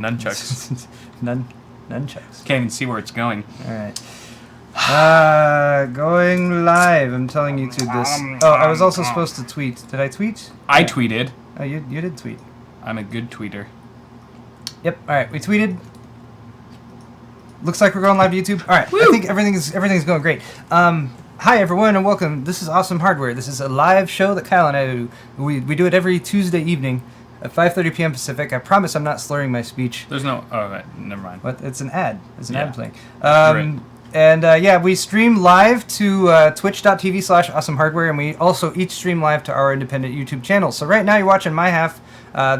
Nunchucks. Nunchucks. Can't even see where it's going. All right. Going live. I'm telling YouTube this. Oh, I was also supposed to tweet. Did I tweet? I tweeted. Oh, you did tweet. I'm a good tweeter. Yep. All right. We tweeted. Looks like we're going live to YouTube. All right. Woo! I think everything's going great. Hi everyone and welcome. This is Awesome Hardware. This is a live show that Kyle and I do. We do it every Tuesday evening at 5:30 p.m. Pacific. I promise I'm not slurring my speech. There's no... Oh, right. Never mind. What? It's an ad. It's an ad playing. Right. And yeah, we stream live to twitch.tv/awesomehardware, and we also each stream live to our independent YouTube channel. So right now you're watching my half.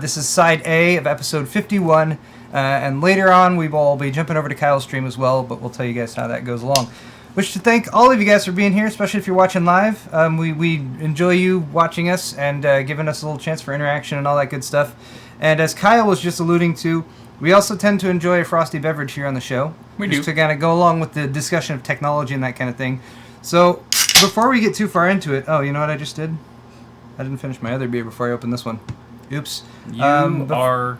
This is side A of episode 51, and later on we will be jumping over to Kyle's stream as well, but we'll tell you guys how that goes along. Wish to thank all of you guys for being here, especially if you're watching live. We enjoy you watching us and giving us a little chance for interaction and all that good stuff. And as Kyle was just alluding to, we also tend to enjoy a frosty beverage here on the show. We just do. to kind of go along with the discussion of technology and that kind of thing. So before we get too far into it, oh, you know what I just did? I didn't finish my other beer before I opened this one. Oops. You are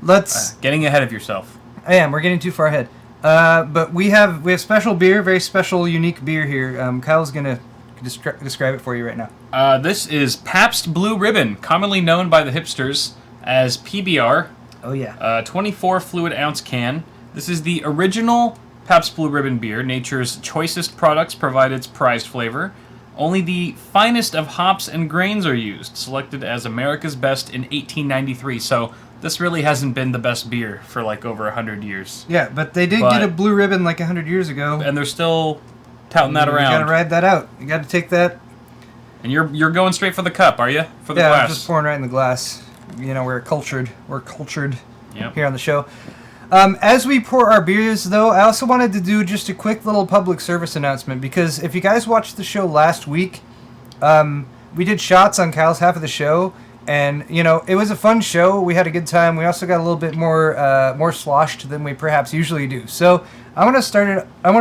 Let's getting ahead of yourself. I am. We're getting too far ahead. But we have special beer, very special, unique beer here. Kyle's gonna describe it for you right now. This is Pabst Blue Ribbon, commonly known by the hipsters as PBR. Oh yeah. 24 fluid ounce can. This is the original Pabst Blue Ribbon beer. Nature's choicest products provide its prized flavor. Only the finest of hops and grains are used, selected as America's best in 1893. So this really hasn't been the best beer for like over 100 years. Yeah, but they did get a blue ribbon like 100 years ago. And they're still touting that around. You gotta ride that out. You gotta take that. And you're going straight for the cup, are you? For the glass? glass? I'm just pouring right in the glass. You know, we're cultured Yep. here on the show. As we pour our beers, though, I also wanted to do just a quick little public service announcement, because if you guys watched the show last week, we did shots on Kyle's half of the show, and, you know, it was a fun show. We had a good time. We also got a little bit more sloshed than we perhaps usually do. So I wanted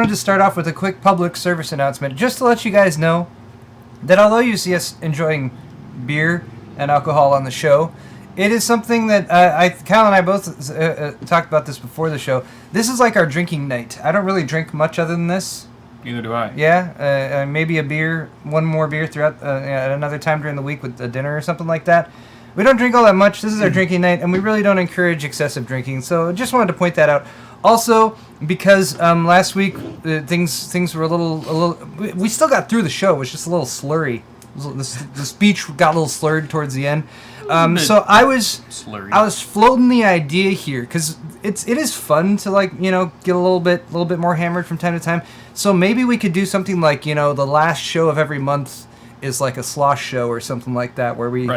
to start off with a quick public service announcement, just to let you guys know that although you see us enjoying beer and alcohol on the show, it is something that Kyle and I both talked about this before the show. This is like our drinking night. I don't really drink much other than this. Neither do I. Yeah, maybe a beer, one more beer throughout at another time during the week with a dinner or something like that. We don't drink all that much. This is our drinking night, and we really don't encourage excessive drinking. So just wanted to point that out. Also, because last week things were a little. We still got through the show. It was just a little slurry. The speech got a little slurred towards the end. So I was floating the idea here, because it is fun to, like, you know, get a little bit more hammered from time to time. So maybe we could do something like, you know, the last show of every month is like a slosh show or something like that, where we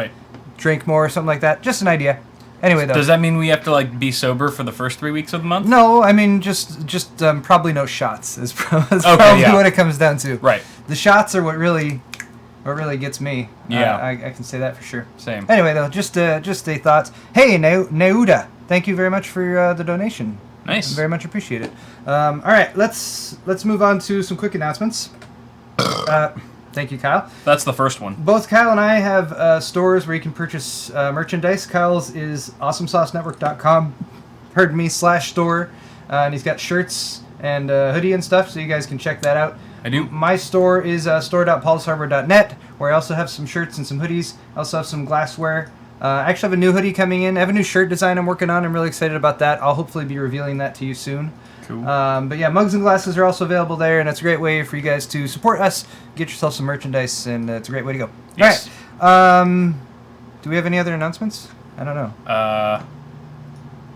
drink more or something like that. Just an idea. Anyway, though. Does that mean we have to, like, be sober for the first 3 weeks of the month? No, I mean just probably no shots is probably what it comes down to. Right. The shots are what really gets me. Yeah. I can say that for sure. Same. Anyway, though, just a thoughts. Hey, Neuda, thank you very much for the donation. Nice. Very much appreciate it. All right, let's move on to some quick announcements. Thank you, Kyle. That's the first one. Both Kyle and I have stores where you can purchase merchandise. Kyle's is awesomesaucenetwork.com, /store, and he's got shirts and hoodie and stuff, so you guys can check that out. I do. My store is store.paulsharbor.net, where I also have some shirts and some hoodies. I also have some glassware. I actually have a new hoodie coming in. I have a new shirt design I'm working on. I'm really excited about that. I'll hopefully be revealing that to you soon. Cool. But yeah, mugs and glasses are also available there, and it's a great way for you guys to support us, get yourself some merchandise, and it's a great way to go. Yes. All right. Do we have any other announcements? I don't know. I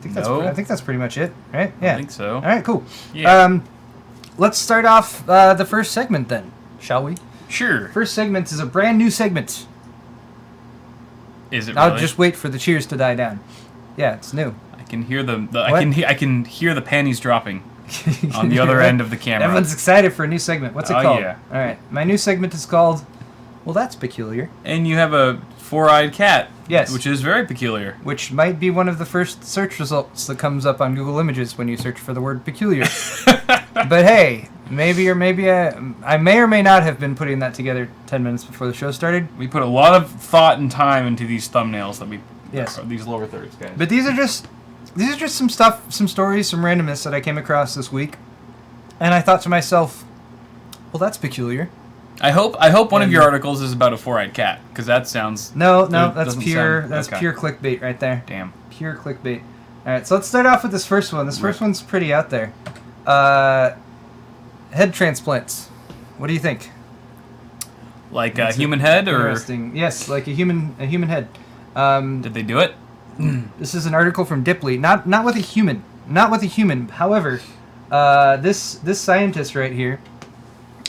I think that's pretty much it, right? Yeah. I think so. All right, cool. Yeah. Let's start off the first segment then, shall we? Sure. First segment is a brand new segment. Is it really? I'll just wait for the cheers to die down. Yeah, it's new. I can hear I can hear the panties dropping on the other end of the camera. Everyone's excited for a new segment. What's it called? Yeah. All right. My new segment is called, well, that's peculiar. And you have a four-eyed cat. Yes. Which is very peculiar. Which might be one of the first search results that comes up on Google Images when you search for the word peculiar. But hey, maybe I may or may not have been putting that together 10 minutes before the show started. We put a lot of thought and time into these thumbnails that we... Yes. These lower thirds, guys. But these are just these are just some stories, some randomness that I came across this week, and I thought to myself, well, that's peculiar. I hope one of your articles is about a 4-eyed cat, because that sounds... No, that's pure clickbait right there. Damn. Pure clickbait. All right, so let's start off with this first one. This first one's pretty out there. Head transplants. What do you think? Like a human head, or interesting? Yes, like a human head. Did they do it? This is an article from Dipley. Not with a human. Not with a human. However, this scientist right here,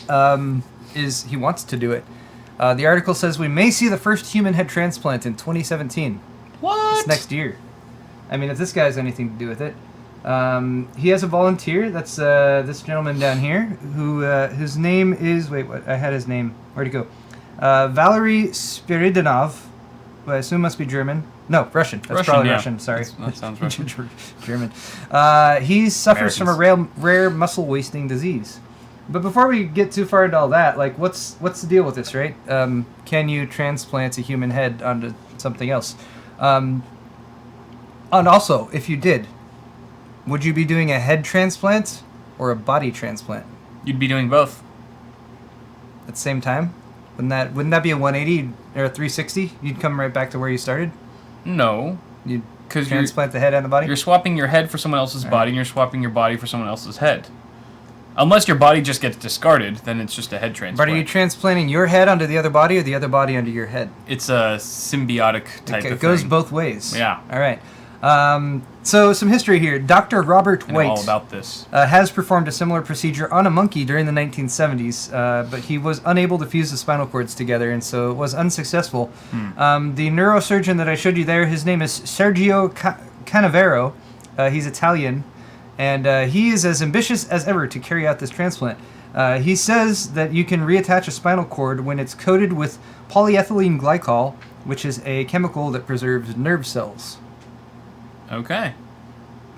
he wants to do it. The article says we may see the first human head transplant in 2017. What? It's next year. I mean, if this guy has anything to do with it. He has a volunteer. That's this gentleman down here, whose name is... Wait, what? I had his name. Where'd he go? Valery Spiridonov, who I assume must be German. No, Russian. That's Russian, probably yeah. Russian. Sorry. That sounds Russian. German. He suffers from a rare muscle wasting disease. But before we get too far into all that, like, what's the deal with this, right? Can you transplant a human head onto something else? And also, if you did, would you be doing a head transplant or a body transplant You'd be doing both. at the same time? Wouldn't that be a 180 or a 360? You'd come right back to where you started? No. You'd 'Cause transplant the head and the body? You're swapping your head for someone else's body, and you're swapping your body for someone else's head. Unless your body just gets discarded, then it's just a head transplant. But are you transplanting your head onto the other body or the other body onto your head? It's a symbiotic type of thing. It goes both ways. Yeah. All right. So some history here. Dr. Robert I know White all about this. has performed a similar procedure on a monkey during the 1970s, but he was unable to fuse the spinal cords together, and so it was unsuccessful. The neurosurgeon that I showed you there, his name is Sergio Canavero. He's Italian, and he is as ambitious as ever to carry out this transplant. He says that you can reattach a spinal cord when it's coated with polyethylene glycol, which is a chemical that preserves nerve cells. Okay.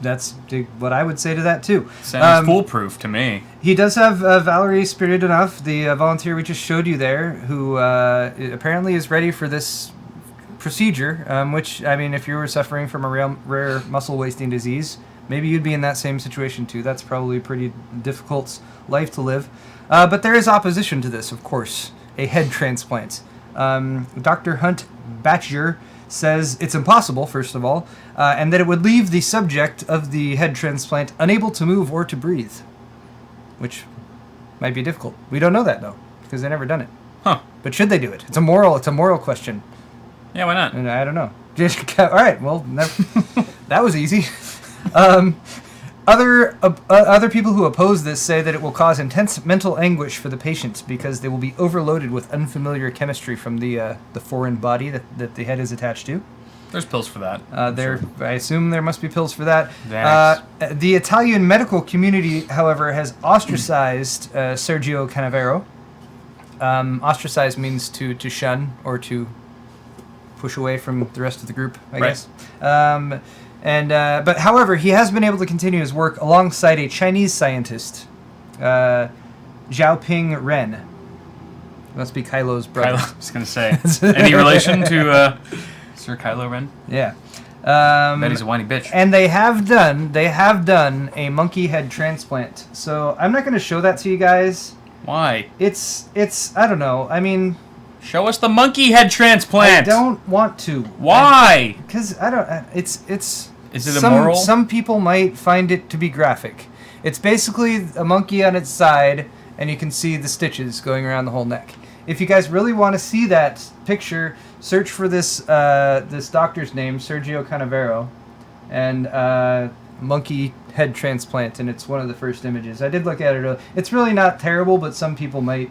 That's what I would say to that, too. Sounds foolproof to me. He does have Valery Spiridonov, the volunteer we just showed you there, who apparently is ready for this procedure, which, I mean, if you were suffering from a rare muscle wasting disease, maybe you'd be in that same situation, too. That's probably a pretty difficult life to live. But there is opposition to this, of course, a head transplant. Dr. Hunt Batcher says it's impossible, first of all, and that it would leave the subject of the head transplant unable to move or to breathe, which might be difficult. We don't know that, though, because they've never done it. Huh. But should they do it? It's a moral question. Yeah, why not? And I don't know. All right, well, that was easy. Other people who oppose this say that it will cause intense mental anguish for the patient because they will be overloaded with unfamiliar chemistry from the foreign body that the head is attached to. There's pills for that. I assume there must be pills for that. Thanks. The Italian medical community, however, has ostracized Sergio Canavero. Ostracize means to shun or to push away from the rest of the group, I guess. But however, he has been able to continue his work alongside a Chinese scientist, Xiaoping Ren. Must be Kylo's brother. I was going to say. Any relation to Sir Kylo Ren? Yeah. Bet he's a whiny bitch. And they have done a monkey head transplant. So I'm not going to show that to you guys. Why? It's I don't know. I mean, show us the monkey head transplant. I don't want to. Why? Because I don't. It's. Is it immoral? Some people might find it to be graphic. It's basically a monkey on its side, and you can see the stitches going around the whole neck. If you guys really want to see that picture, search for this doctor's name, Sergio Canavero, and monkey head transplant, and it's one of the first images. I did look at it earlier. It's really not terrible, but some people might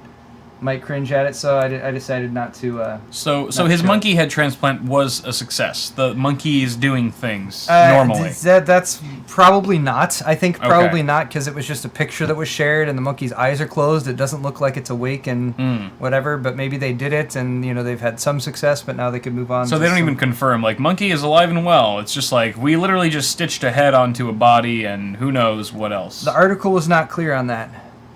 cringe at it, so I decided not to. So his monkey head transplant was a success. The monkey is doing things normally. That's probably not. I think probably not, because it was just a picture that was shared, and the monkey's eyes are closed. It doesn't look like it's awake and whatever. But maybe they did it, and they've had some success, but now they could move on. So they don't even confirm. Like, monkey is alive and well. It's just like we literally just stitched a head onto a body, and who knows what else. The article was not clear on that.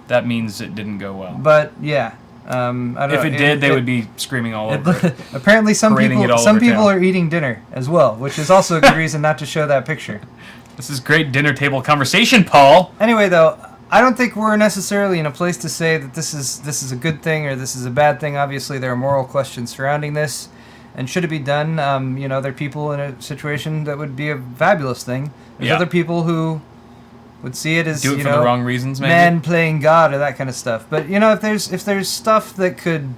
That means it didn't go well. But yeah. I don't If know. it did, they would be screaming all over it. Apparently, some Parading it all people over town. are eating dinner as well, which is also a good reason not to show that picture. This is great dinner table conversation, Paul. Anyway, though, I don't think we're necessarily in a place to say that this is a good thing or this is a bad thing. Obviously, there are moral questions surrounding this, and should it be done? There are people in a situation that would be a fabulous thing. There's other people who would see it as Do it for the wrong reasons, maybe. man playing God or that kind of stuff. But if there's stuff that could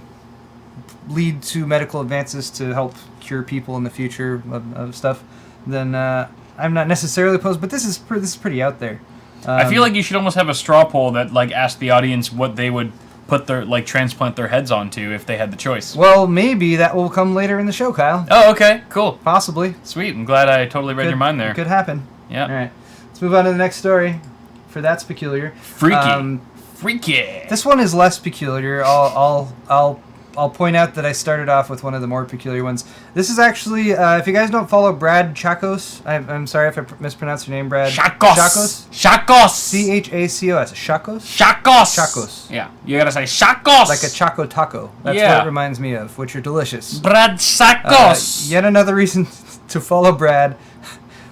lead to medical advances to help cure people in the future of stuff, then I'm not necessarily opposed. But this is pretty out there. I feel like you should almost have a straw poll that asked the audience what they would put their transplant their heads onto if they had the choice. Well, maybe that will come later in the show, Kyle. Oh, okay, cool, Possibly. sweet. I'm glad I totally read your mind there. Could happen. Yeah. All right. Let's move on to the next story. For That's Peculiar. Freaky. Freaky. This one is less peculiar. I'll point out that I started off with one of the more peculiar ones. This is actually, if you guys don't follow Brad Chacos, I'm sorry if I mispronounced your name, Brad. Chacos. Chacos. Chacos? Chacos. Yeah, you gotta say Chacos. Like a Choco Taco. That's what it reminds me of, which are delicious. Brad Chacos. Yet another reason to follow Brad.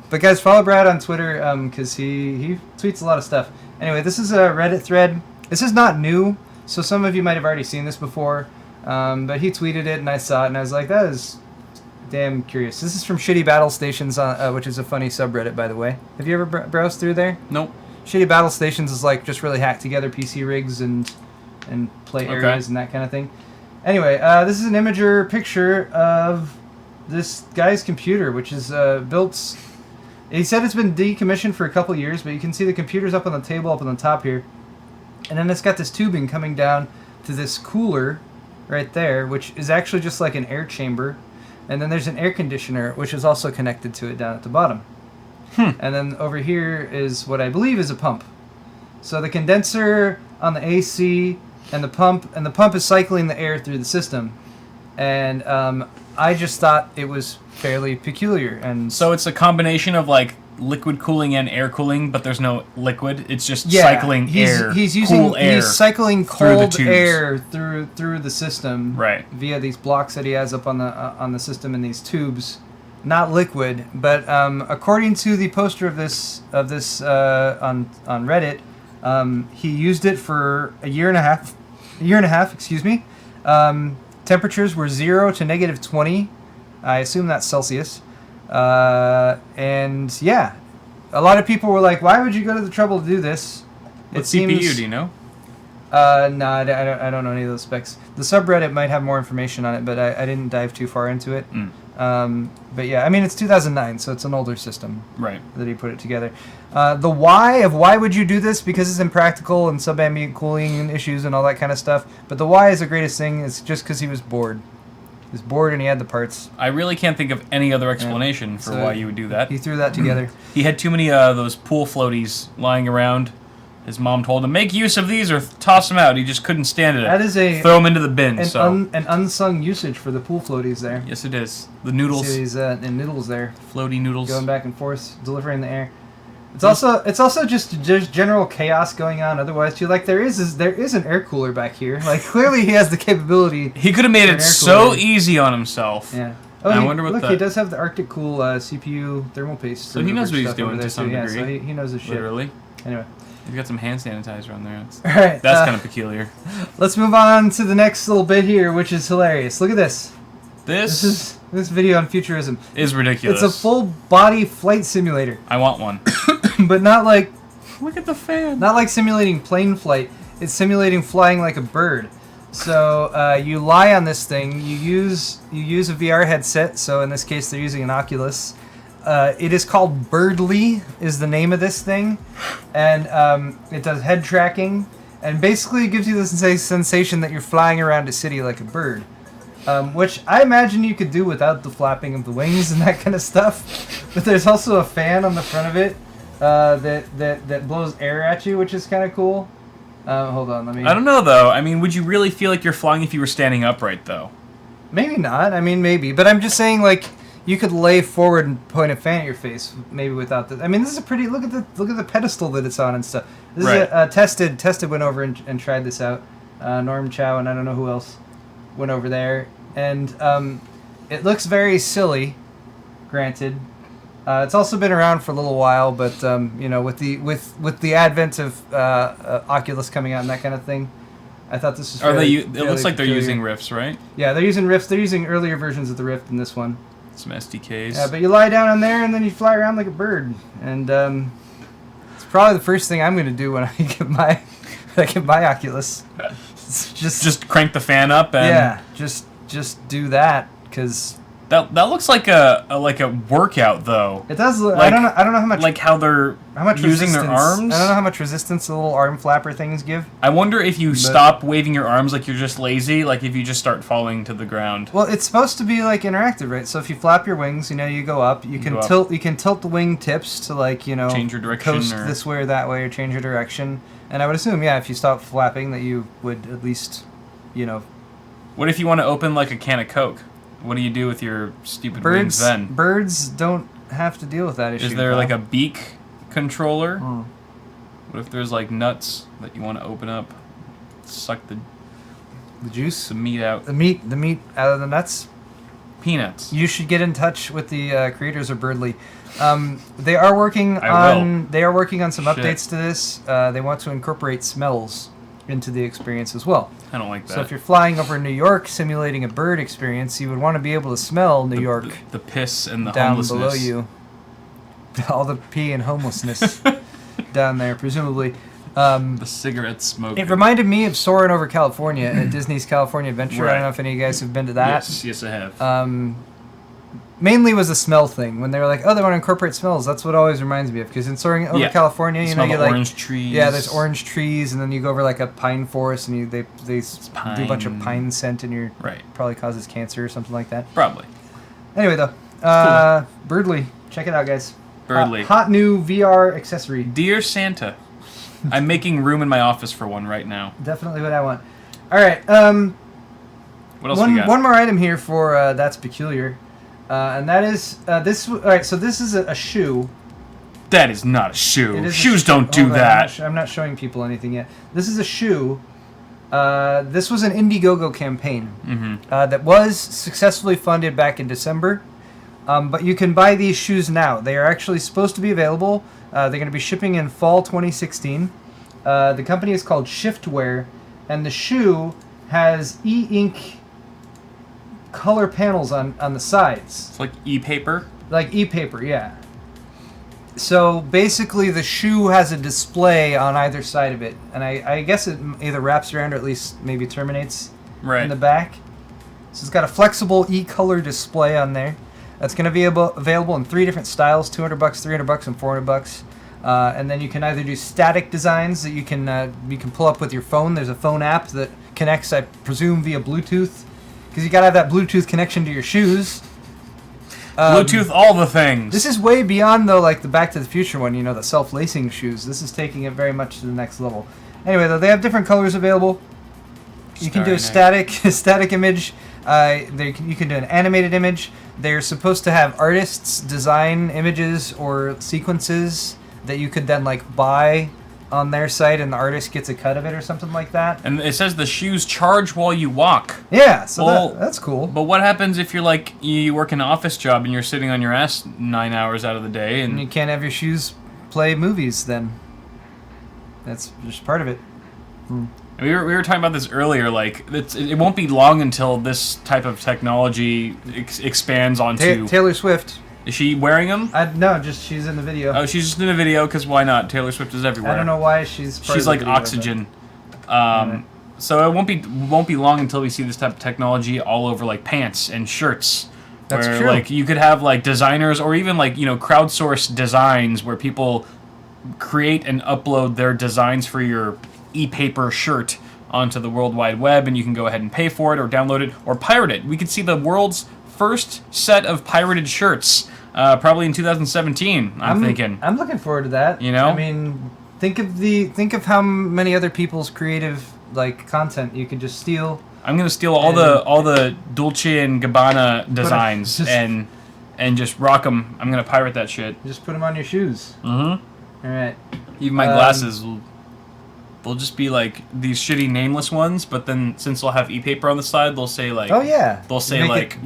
But guys, follow Brad on Twitter because he tweets a lot of stuff. Anyway, this is a Reddit thread. This is not new, so some of you might have already seen this before. But he tweeted it, and I saw it, and I was like, that is damn curious. This is from Shitty Battle Stations, which is a funny subreddit, by the way. Have you ever browsed through there? Nope. Shitty Battle Stations is like just really hacked together PC rigs and play areas and that kind of thing. Anyway, this is an imager picture of this guy's computer, which is built... He said it's been decommissioned for a couple years, but you can see the computer's up on the table up on the top here. And then it's got this tubing coming down to this cooler right there, which is actually just like an air chamber. And then there's an air conditioner, which is also connected to it down at the bottom. And then over here is what I believe is a pump. So the condenser on the AC and the pump is cycling the air through the system. And I just thought it was fairly peculiar. And So it's a combination of liquid cooling and air cooling, but there's no liquid. It's just cycling air. He's cycling cold tubes. air through the system, Right. via these blocks that he has up on the system in these tubes, not liquid. But according to the poster of this on Reddit, he used it for a year and a half. Excuse me. Temperatures were 0 to -20. I assume that's Celsius. And yeah, a lot of people were like, why would you go to the trouble to do this? What CPU, do you know? No, I don't know any of those specs. The subreddit might have more information on it, but I didn't dive too far into it. But yeah, I mean, it's 2009, so it's an older system Right. that he put it together. The why would you do this? Because it's impractical and subambient cooling issues and all that kind of stuff. But the why is the greatest thing. It's just because he was bored. He was bored and he had the parts. I really can't think of any other explanation for why you would do that. He threw that together. He had too many those pool floaties lying around. His mom told him, make use of these or toss them out. He just couldn't stand it. That is Throw them into the bin. an unsung usage for the pool floaties there. Yes, it is. The noodles. See these noodles there, Floaty noodles. going back and forth, delivering the air. It's also just general chaos going on. Otherwise, too, there is an air cooler back here. Clearly he has the capability. He could have made it so easy on himself. Yeah. I wonder what look, he does have the Arctic Cool CPU thermal paste. So he knows what he's doing to some Yeah, degree. so he knows his shit. Literally. Anyway. He's got some hand sanitizer on there. All right. That's kind of peculiar. Let's move on to the next little bit here, which is hilarious. Look at this. This This video on futurism. is ridiculous. It's a full body flight simulator, I want one. but not like Look at the fan. Not like simulating plane flight. It's simulating flying like a bird. So you lie on this thing. You use a VR headset. So in this case, they're using an Oculus. It is called Birdly, is the name of this thing, and it does head tracking, and basically gives you the sensation that you're flying around a city like a bird, which I imagine you could do without the flapping of the wings and that kind of stuff. But there's also a fan on the front of it that blows air at you, which is kind of cool. Hold on, let me... I don't know, though. I mean, would you really feel like you're flying if you were standing upright, though? Maybe not. I mean, maybe. But I'm just saying, you could lay forward and point a fan at your face, maybe without the... I mean, this is a pretty... Look at the pedestal that it's on and stuff. This Right. is Tested went over and tried this out. Norm Chow, and I don't know who else went over there. And it looks very silly, granted. It's also been around for a little while, but you know, with the advent of Oculus coming out and that kind of thing, I thought this was. It looks like they're using Rifts, right? Yeah, they're using Rifts. They're using earlier versions of the Rift in this one. Some SDKs. Yeah, but you lie down on there and then you fly around like a bird, and it's probably the first thing I'm going to do when I get my Oculus. Just crank the fan up and yeah, just do that because. That looks like a workout though. It does. Like, I don't know how much. Like how they're using their arms. I don't know how much resistance the little arm flapper things give. I wonder if you stop waving your arms, like you're just lazy, like if you just start falling to the ground. Well, it's supposed to be like interactive, right? So if you flap your wings, you know, you go up. You can tilt. You can tilt the wing tips to change your direction, coast this way or that way, or change your direction. And I would assume, yeah, if you stop flapping, that you would at least, What if you want to open like a can of Coke? What do you do with your stupid wings then? Birds don't have to deal with that issue. Is there like a beak controller? What if there's like nuts that you want to open up, suck the juice, the meat out? The meat out of the nuts. Peanuts. You should get in touch with the creators of Birdly. They are working on some updates to this. They want to incorporate smells into the experience as well. I don't like that. So if you're flying over New York simulating a bird experience, you would want to be able to smell New York. The piss and the down homelessness. Below you. All the pee and homelessness down there, presumably. The cigarette smoke. It reminded me of soaring over California at Disney's California Adventure. Right. I don't know if any of you guys have been to that. Yes, I have. Mainly was a smell thing. When they were like, oh, they want to incorporate smells. That's what always reminds me of. Because in soaring over California, you get like orange trees. Yeah, there's orange trees, and then you go over like a pine forest, and they do a bunch of pine scent, and you're probably causes cancer or something like that. Probably. Anyway, though, cool. Birdly, check it out, guys. Birdly, hot new VR accessory. Dear Santa, I'm making room in my office for one right now. Definitely what I want. All right. What else we got? One more item here for That's Peculiar. And that is this. All right, so this is a shoe. That is not a shoe. Shoes don't do that. I'm not showing people anything yet. This is a shoe. This was an Indiegogo campaign that was successfully funded back in December. But you can buy these shoes now. They are actually supposed to be available. They're going to be shipping in fall 2016. The company is called Shiftwear, and the shoe has e-ink color panels on the sides. It's like e-paper? Like e-paper, yeah. So basically the shoe has a display on either side of it, and I guess it either wraps around or at least maybe terminates in the back. So it's got a flexible e-color display on there. That's going to be available in 3 different styles, $200, $300, and $400. And then you can either do static designs that you can pull up with your phone. There's a phone app that connects, I presume, via Bluetooth. Because you gotta have that Bluetooth connection to your shoes. Bluetooth all the things. This is way beyond, though, like the Back to the Future one, the self-lacing shoes. This is taking it very much to the next level. Anyway, though, they have different colors available. You can do a static image. You can do an animated image. They're supposed to have artists design images or sequences that you could then buy on their site, and the artist gets a cut of it or something like that. And it says the shoes charge while you walk. Yeah, so that's cool. But what happens if you're you work an office job and you're sitting on your ass 9 hours out of the day and you can't have your shoes play movies then? That's just part of it. We were talking about this earlier. It won't be long until this type of technology expands onto Taylor Swift. Is she wearing them? No, just she's in the video. Oh, she's just in the video because why not? Taylor Swift is everywhere. I don't know why she's like oxygen. So it won't be long until we see this type of technology all over pants and shirts. That's where, true. you could have designers or even crowdsourced designs where people create and upload their designs for your e-paper shirt onto the World Wide Web, and you can go ahead and pay for it or download it or pirate it. We could see the world's first set of pirated shirts. Probably in 2017, I'm thinking. I'm looking forward to that. I mean, think of how many other people's creative content you could just steal. I'm gonna steal all the Dolce and Gabbana designs and just rock them. I'm gonna pirate that shit. Just put them on your shoes. Mm-hmm. All right. Even my glasses will they'll just be like these shitty nameless ones, but then since they'll have e-paper on the side, they'll say like, oh yeah, they'll say like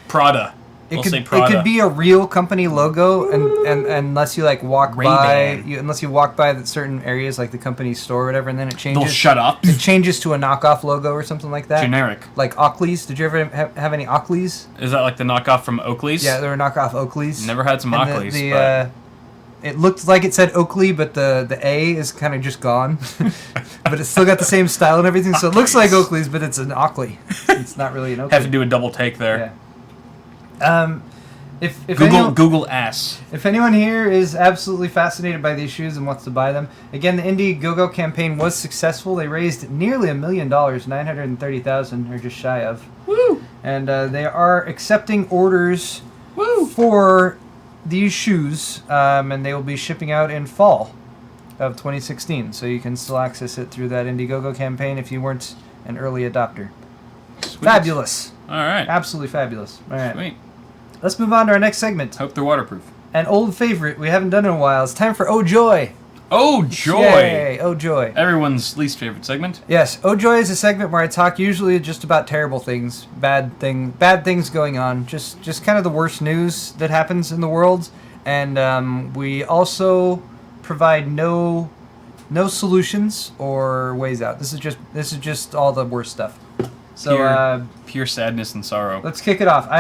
Prada. It could be a real company logo, and unless you like walk by, unless you walk by certain areas like the company store or whatever, and then it changes. They'll shut up. It changes to a knockoff logo or something like that. Generic. Like Oakley's. Did you ever have any Oakley's? Is that like the knockoff from Oakley's? Yeah, they were knockoff Oakley's. Never had some Oakley's. It looked like it said Oakley, but the A is kind of just gone. But it's still got the same style and everything, so it looks like Oakley's, but it's an Oakley. It's not really an Oakley. Have to do a double take there. Yeah. If Google ass. If anyone here is absolutely fascinated by these shoes and wants to buy them, again, the Indiegogo campaign was successful. They raised nearly $1 million, $930,000, or just shy of. Woo! And they are accepting orders for these shoes, and they will be shipping out in fall of 2016. So you can still access it through that Indiegogo campaign if you weren't an early adopter. Sweet. Fabulous. All right. Absolutely fabulous. All right. Sweet. Let's move on to our next segment. Hope they're waterproof. An old favorite we haven't done in a while. It's time for Oh Joy. Oh Joy! Yay, Oh Joy. Everyone's least favorite segment. Yes, Oh Joy is a segment where I talk usually just about terrible things, bad things going on, just kind of the worst news that happens in the world, and we also provide no solutions or ways out. This is just all the worst stuff. So pure sadness and sorrow. Let's kick it off. I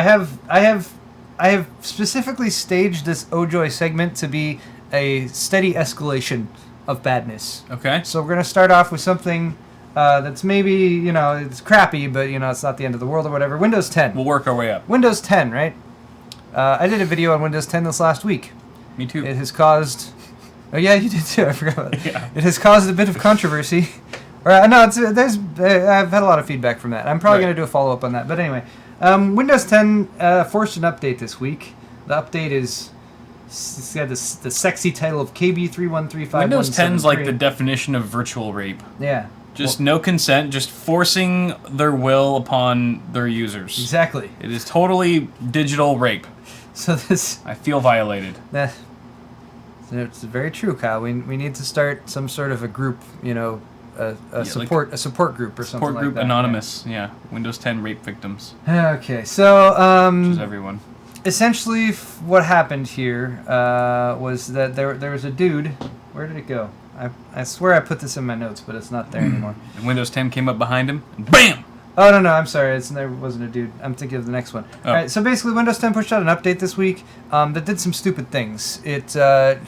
have specifically staged this Oh Joy segment to be a steady escalation of badness. Okay. So we're going to start off with something that's maybe, it's crappy, but, it's not the end of the world or whatever. Windows 10. We'll work our way up. Windows 10, right? I did a video on Windows 10 this last week. Me too. It has caused... Oh, yeah, you did too. I forgot about that. Yeah. It has caused a bit of controversy. No, I've had a lot of feedback from that. I'm probably going to do a follow-up on that. But anyway, Windows 10 forced an update this week. The update is... It's got the sexy title of KB3135. Windows 10's like the definition of virtual rape. Yeah. Just no consent, just forcing their will upon their users. Exactly. It is totally digital rape. So this... I feel violated. It's very true, Kyle. We need to start some sort of a group, a support group or something like that. Support group Anonymous, yeah. Windows 10 rape victims. Okay, so... which is everyone. Essentially, what happened here was that there was a dude. Where did it go? I swear I put this in my notes, but it's not there anymore. And Windows 10 came up behind him, and BAM! Oh, no, I'm sorry. There wasn't a dude. I'm thinking of the next one. Oh. All right, so basically, Windows 10 pushed out an update this week that did some stupid things. It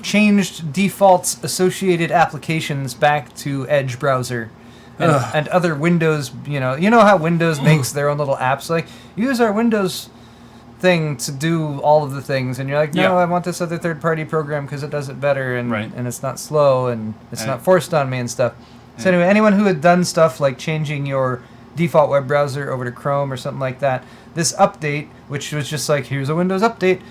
changed defaults associated applications back to Edge browser and other Windows. You know how Windows makes their own little apps. Like, use our Windows thing to do all of the things, and you're like, no, I want this other third-party program because it does it better, and it's not slow, and it's not forced on me and stuff. So anyway, anyone who had done stuff like changing your default web browser over to Chrome or something like that, this update, which was just like, here's a Windows update,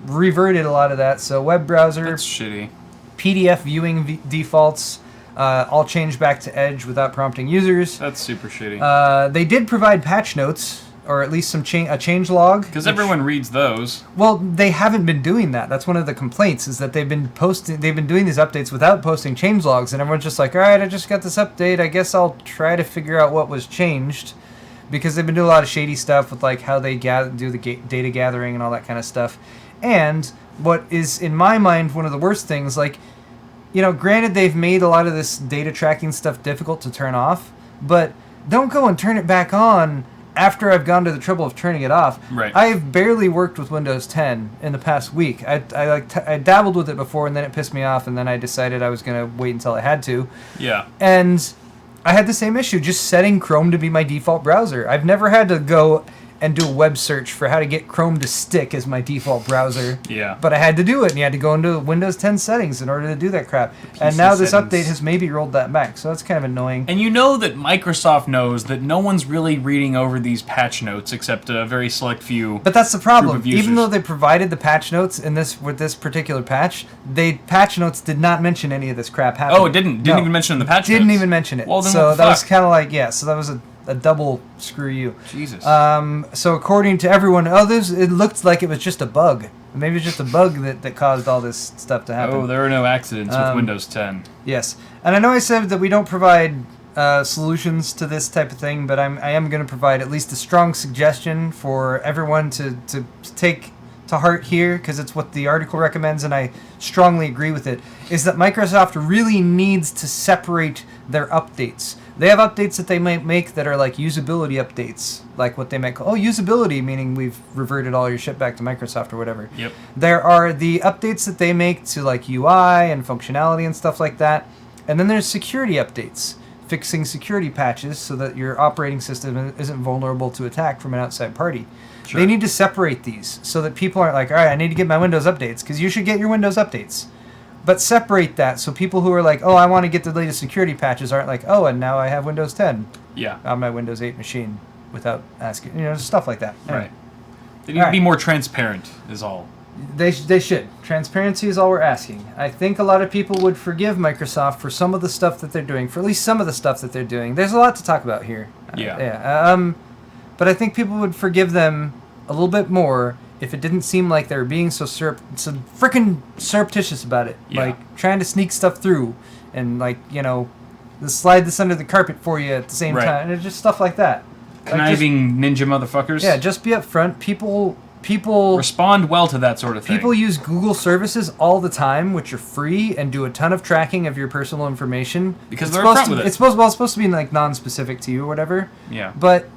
reverted a lot of that. So web browser, that's shitty. PDF viewing defaults all changed back to Edge without prompting users. That's super shitty. They did provide patch notes, or at least a change log. Because everyone reads those. Well, they haven't been doing that. That's one of the complaints, is that they've been doing these updates without posting change logs, and everyone's just like, all right, I just got this update. I guess I'll try to figure out what was changed, because they've been doing a lot of shady stuff with like how they do the data gathering and all that kind of stuff. And what is, in my mind, one of the worst things, like, granted they've made a lot of this data tracking stuff difficult to turn off, but don't go and turn it back on after I've gone to the trouble of turning it off. Right. I've barely worked with Windows 10 in the past week. I dabbled with it before, and then it pissed me off, and then I decided I was going to wait until I had to. Yeah. And I had the same issue, just setting Chrome to be my default browser. I've never had to go and do a web search for how to get Chrome to stick as my default browser. Yeah. But I had to do it, and you had to go into Windows 10 settings in order to do that crap. And now this update has maybe rolled that back, so that's kind of annoying. And you know that Microsoft knows that no one's really reading over these patch notes except a very select few. But that's the problem. Group of users. Even though they provided the patch notes with this particular patch, patch notes did not mention any of this crap happening. Oh, it didn't? Didn't even mention it in the patch notes? Didn't even mention it. Well, then so what the that was fuck? kind of like, so that was a double screw you. Jesus. So according to everyone, it looked like it was just a bug. Maybe it's just a bug that caused all this stuff to happen. Oh, there are no accidents with Windows 10. Yes. And I know I said that we don't provide solutions to this type of thing, but I am going to provide at least a strong suggestion for everyone to take to heart here, because it's what the article recommends, and I strongly agree with it, is that Microsoft really needs to separate their updates. They have updates that they might make that are like usability updates, like what they might call, usability, meaning we've reverted all your shit back to Microsoft or whatever. Yep. There are the updates that they make to like UI and functionality and stuff like that. And then there's security updates, fixing security patches so that your operating system isn't vulnerable to attack from an outside party. Sure. They need to separate these so that people aren't like, all right, I need to get my Windows updates, because you should get your Windows updates. But separate that so people who are like, oh, I want to get the latest security patches aren't like, oh, and now I have Windows 10 on my Windows 8 machine without asking, stuff like that. Anyway. Right. They need to be more transparent is all. They should. Transparency is all we're asking. I think a lot of people would forgive Microsoft for some of the stuff that they're doing, for at least some of the stuff that they're doing. There's a lot to talk about here. Yeah. But I think people would forgive them a little bit more if it didn't seem like they were being so freaking surreptitious about it. Yeah. Like, trying to sneak stuff through and, like, slide this under the carpet for you at the same time. And it's just stuff like that. Conniving ninja motherfuckers. Yeah, just be upfront. People respond well to that sort of thing. People use Google services all the time, which are free and do a ton of tracking of your personal information. Because they're upfront with it. It's supposed to be like non-specific to you or whatever. Yeah. But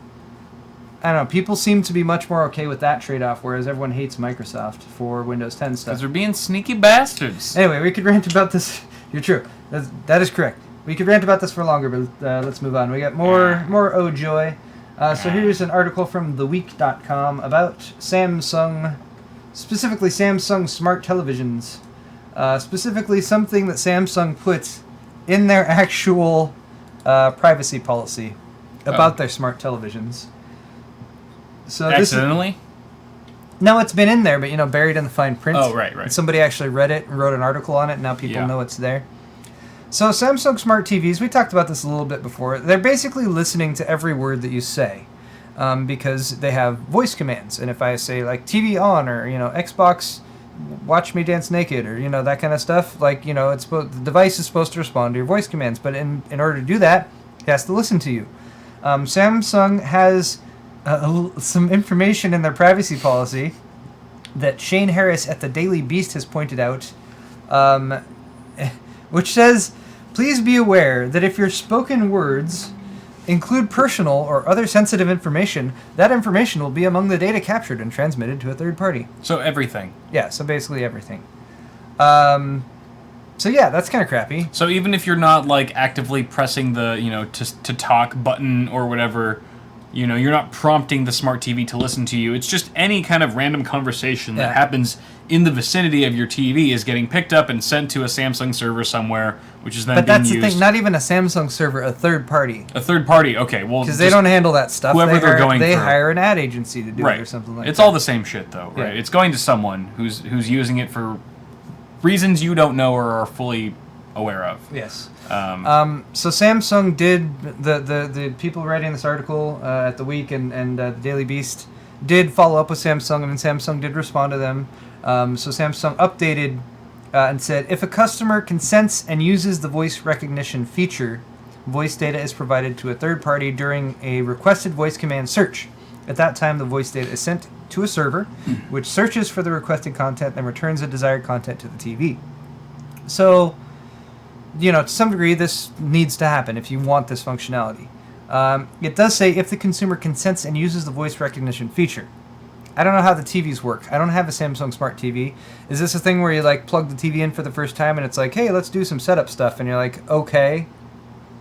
I don't know. People seem to be much more okay with that trade-off, whereas everyone hates Microsoft for Windows 10 stuff. Because they're being sneaky bastards. Anyway, we could rant about this. You're true. That is correct. We could rant about this for longer, but let's move on. We got more oh joy. So here's an article from theweek.com about Samsung, specifically Samsung smart televisions, specifically something that Samsung puts in their actual privacy policy about their smart televisions. So accidentally? No, it's been in there, but buried in the fine print. Oh, right. And somebody actually read it and wrote an article on it, and now people know it's there. So Samsung Smart TVs, we talked about this a little bit before. They're basically listening to every word that you say, because they have voice commands. And if I say like TV on, or Xbox, watch me dance naked, or that kind of stuff, like the device is supposed to respond to your voice commands. But in order to do that, it has to listen to you. Samsung has some information in their privacy policy that Shane Harris at the Daily Beast has pointed out, which says, please be aware that if your spoken words include personal or other sensitive information, that information will be among the data captured and transmitted to a third party. So everything. Yeah, so basically everything. So yeah, that's kind of crappy. So even if you're not like actively pressing the, to talk button or whatever, you're not prompting the smart TV to listen to you. It's just any kind of random conversation that happens in the vicinity of your TV is getting picked up and sent to a Samsung server somewhere, which is then being used. But that's the thing, not even a Samsung server, a third party. A third party, okay. Well, because they don't handle that stuff. Whoever they're going they through. hire an ad agency to do it or something like that. It's all the same shit, though, right? Yeah. It's going to someone who's using it for reasons you don't know or are fully aware of. Yes. So Samsung did, the people writing this article at The Week and the Daily Beast did follow up with Samsung, and Samsung did respond to them. So Samsung updated and said, if a customer consents and uses the voice recognition feature, voice data is provided to a third party during a requested voice command search. At that time, the voice data is sent to a server, which searches for the requested content and returns the desired content to the TV. So, to some degree, this needs to happen if you want this functionality. It does say if the consumer consents and uses the voice recognition feature. I don't know how the TVs work. I don't have a Samsung Smart TV. Is this a thing where you plug the TV in for the first time and it's like, hey, let's do some setup stuff, and you're like, okay,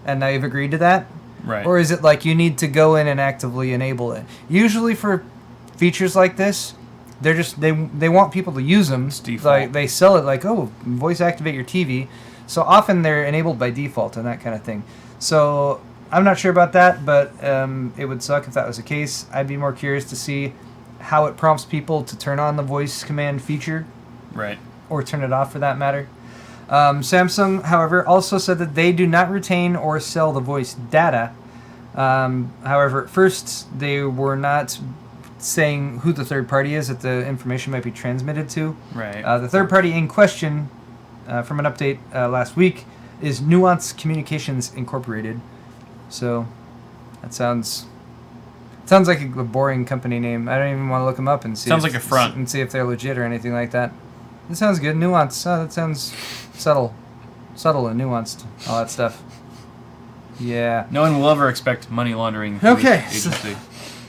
and now you've agreed to that? Right. Or is it like you need to go in and actively enable it? Usually for features like this, they're just they want people to use them. It's default. Like they sell it like, oh, voice activate your TV. So often they're enabled by default and that kind of thing. So I'm not sure about that, but it would suck if that was the case. I'd be more curious to see how it prompts people to turn on the voice command feature. Right. Or turn it off for that matter. Samsung, however, also said that they do not retain or sell the voice data. However, at first they were not saying who the third party is that the information might be transmitted to. Right. The third party in question, from an update last week, is Nuance Communications Incorporated. So that sounds like a boring company name. I don't even want to look them up and see. Sounds like a front. And see if they're legit or anything like that. It sounds good. Nuance. Oh, that sounds subtle and nuanced. All that stuff. Yeah. No one will ever expect money laundering Okay, agency.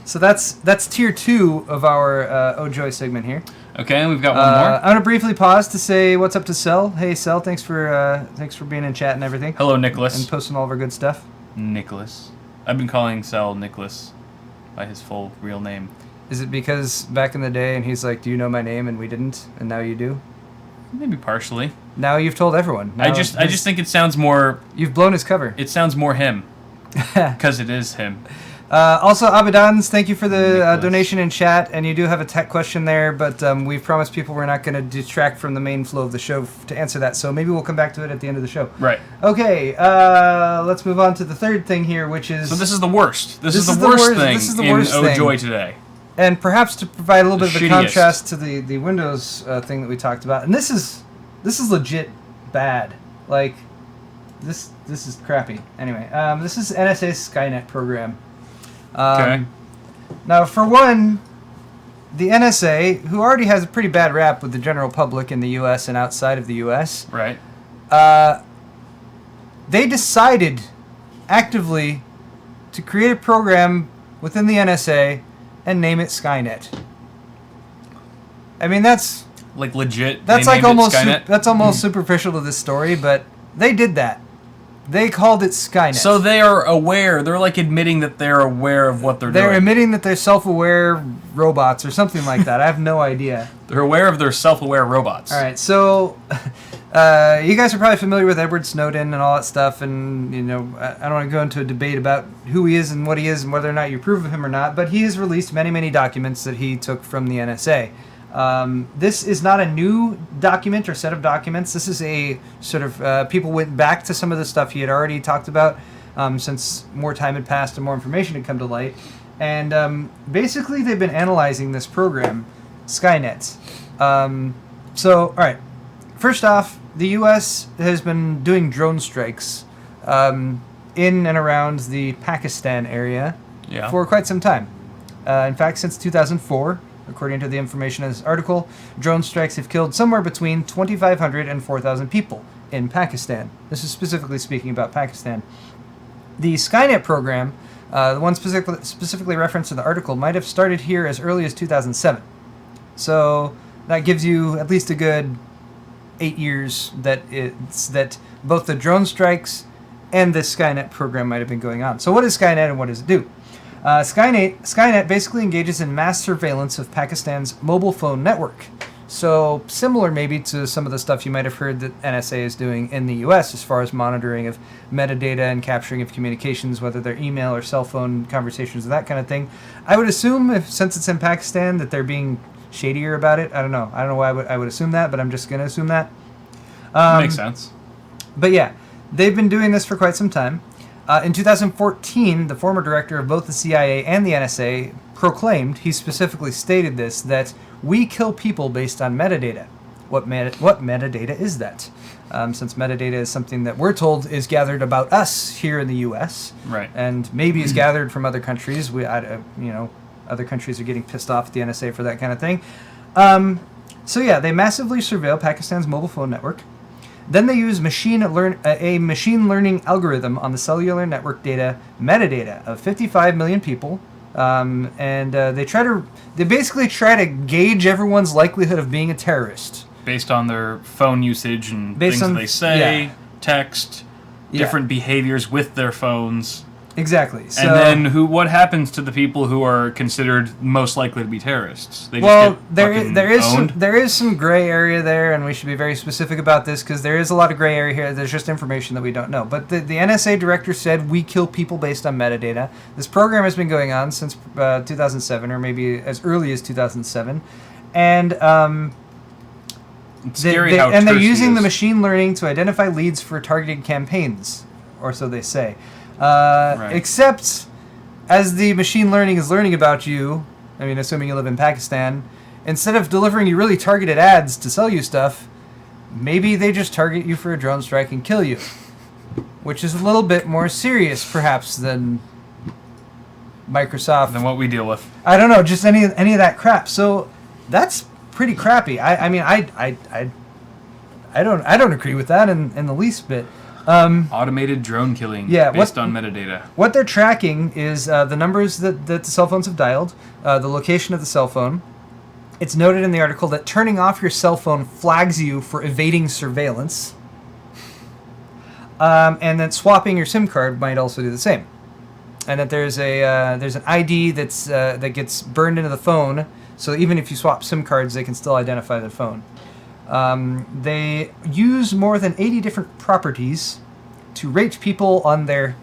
So that's tier 2 of our Oh Joy segment here. Okay, and we've got one more. I'm gonna briefly pause to say what's up to Cell. Hey Cell, thanks for being in chat and everything. Hello, Nicholas. And posting all of our good stuff. Nicholas. I've been calling Cell Nicholas by his full real name. Is it because back in the day and he's like, do you know my name? And we didn't, and now you do? Maybe partially. Now you've told everyone. Now I just think it sounds more... You've blown his cover. It sounds more him. Because it is him. Also, Abbedons, thank you for the Nicholas. donation in chat, and you do have a tech question there, but we've promised people we're not going to detract from the main flow of the show to answer that, so maybe we'll come back to it at the end of the show. Right. Okay, let's move on to the third thing here, which is... So this is the worst. This is the worst thing in Oh Joy today. And perhaps to provide a little bit of a shittiest. contrast to the Windows thing that we talked about, and this is legit bad. Like, this is crappy. Anyway, this is NSA's SKYNET program. Okay. Now, for one, the NSA, who already has a pretty bad rap with the general public in the U.S. and outside of the U.S., Right. they decided actively to create a program within the NSA and name it SKYNET. I mean, that's Like legit. that's they like named it almost Skynet? that's almost superficial to this story, but they did that. They called it SKYNET. So they are aware. They're like admitting that they're aware of what they're doing. They're admitting that they're self-aware robots or something like that. I have no idea. They're aware of their self-aware robots. All right, so you guys are probably familiar with Edward Snowden and all that stuff, and I don't want to go into a debate about who he is and what he is and whether or not you approve of him or not, but he has released many, many documents that he took from the NSA. This is not a new document or set of documents. This is a sort of people went back to some of the stuff he had already talked about since more time had passed and more information had come to light. And basically they've been analyzing this program, SKYNET. All right. First off, the U.S. has been doing drone strikes in and around the Pakistan area for quite some time. In fact, since 2004, according to the information in this article, drone strikes have killed somewhere between 2,500 and 4,000 people in Pakistan. This is specifically speaking about Pakistan. The SKYNET program, the one specifically referenced in the article, might have started here as early as 2007. So that gives you at least a good 8 years that both the drone strikes and the SKYNET program might have been going on. So what is SKYNET and what does it do? SKYNET basically engages in mass surveillance of Pakistan's mobile phone network. So similar maybe to some of the stuff you might have heard that NSA is doing in the US as far as monitoring of metadata and capturing of communications, whether they're email or cell phone conversations and that kind of thing. I would assume, since it's in Pakistan, that they're being shadier about it. I don't know why I would assume that, but I'm just going to assume that. Makes sense. But yeah, they've been doing this for quite some time. In 2014, the former director of both the CIA and the NSA proclaimed, he specifically stated this, that we kill people based on metadata. What metadata is that? Since metadata is something that we're told is gathered about us here in the U.S. Right. And maybe is gathered from other countries. Other countries are getting pissed off at the NSA for that kind of thing. So yeah, they massively surveil Pakistan's mobile phone network. Then they use a machine learning algorithm on the cellular network data metadata of 55 million people, and they basically try to gauge everyone's likelihood of being a terrorist Based on their phone usage and things that they say, text, different behaviors with their phones. Exactly. So, and then what happens to the people who are considered most likely to be terrorists? They just there is some gray area there, and we should be very specific about this because there is a lot of gray area here. There's just information that we don't know. But the NSA director said we kill people based on metadata. This program has been going on since 2007, or maybe as early as 2007, and it's scary how terse they're using it is. the machine learning to identify leads for targeted campaigns, or so they say. Except, as the machine learning is learning about you, I mean, assuming you live in Pakistan, instead of delivering you really targeted ads to sell you stuff, maybe they just target you for a drone strike and kill you, which is a little bit more serious, perhaps, than Microsoft. Than what we deal with. I don't know, just any of that crap. So that's pretty crappy. I mean, I don't agree with that in the least bit. Automated drone killing based on metadata. What they're tracking is the numbers that the cell phones have dialed, the location of the cell phone. It's noted in the article that turning off your cell phone flags you for evading surveillance. And that swapping your SIM card might also do the same. And that there's an ID that gets burned into the phone, so even if you swap SIM cards, they can still identify the phone. They use more than 80 different properties to rate people on their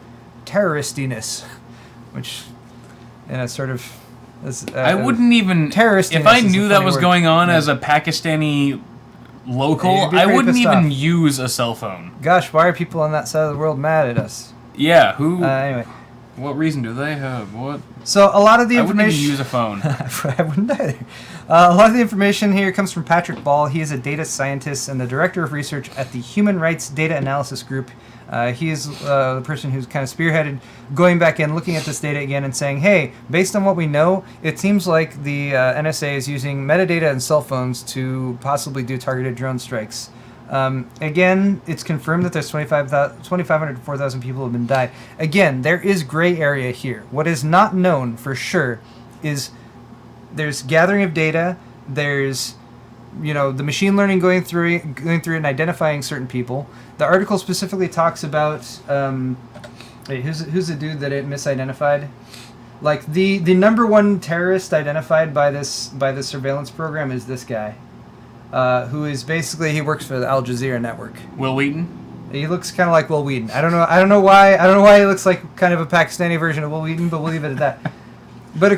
terroristiness, which, in a sort of... I wouldn't even... If I knew that was going on as a Pakistani local, I wouldn't even use a cell phone. Gosh, why are people on that side of the world mad at us? Yeah, who... Anyway. What reason do they have? What? So a lot of the information... I wouldn't even use a phone. I wouldn't either. A lot of the information here comes from Patrick Ball. He is a data scientist and the director of research at the Human Rights Data Analysis Group. He is the person who's kind of spearheaded going back in, looking at this data again and saying, hey, based on what we know, it seems like the NSA is using metadata and cell phones to possibly do targeted drone strikes. Again, it's confirmed that there's 2,500 to 4,000 people have been died. Again, there is gray area here. What is not known for sure is there's gathering of data, there's the machine learning going through it and identifying certain people. The article specifically talks about who's the dude that it misidentified? Like the number one terrorist identified by this surveillance program is this guy. Who is basically, he works for the Al Jazeera network. Will Wheaton? He looks kind of like Will Wheaton. I don't know why he looks like kind of a Pakistani version of Will Wheaton, but we'll leave it at that. But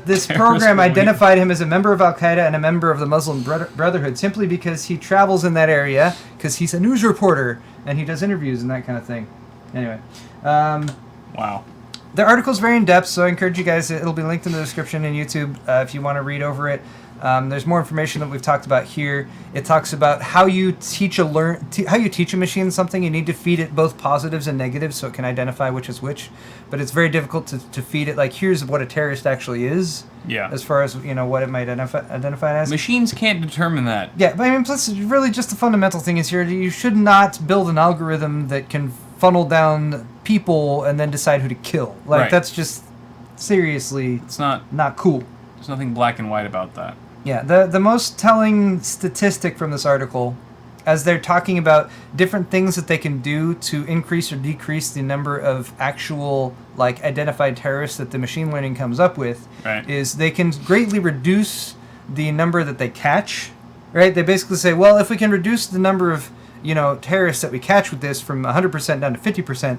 this program identified him as a member of Al Qaeda and a member of the Muslim Brotherhood simply because he travels in that area, because he's a news reporter and he does interviews and that kind of thing. Anyway, wow. The article's very in depth, so I encourage you guys. It'll be linked in the description in YouTube if you want to read over it. There's more information that we've talked about here. It talks about how you teach a machine something. You need to feed it both positives and negatives so it can identify which is which. But it's very difficult to feed it, like, here's what a terrorist actually is. Yeah. As far as, what it might identify as. Machines can't determine that. Yeah, but I mean, plus, really just the fundamental thing is here, you should not build an algorithm that can funnel down people and then decide who to kill. Like, right. That's just, seriously, it's not cool. There's nothing black and white about that. Yeah, the most telling statistic from this article, as they're talking about different things that they can do to increase or decrease the number of actual, like, identified terrorists that the machine learning comes up with, right, is they can greatly reduce the number that they catch, right? They basically say, well, if we can reduce the number of, terrorists that we catch with this from 100% down to 50%,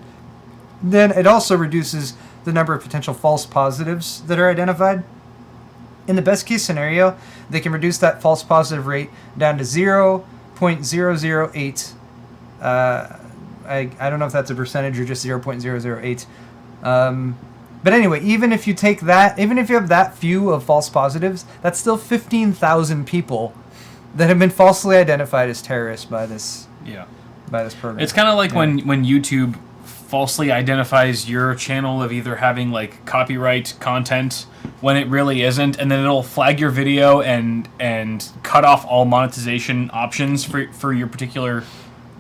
then it also reduces the number of potential false positives that are identified. In the best case scenario, they can reduce that false positive rate down to 0.008. I don't know if that's a percentage or just 0.008. But anyway, even if you take that, even if you have that few of false positives, that's still 15,000 people that have been falsely identified as terrorists by this program. It's kind of like when YouTube falsely identifies your channel of either having, like, copyright content when it really isn't, and then it'll flag your video and cut off all monetization options for your particular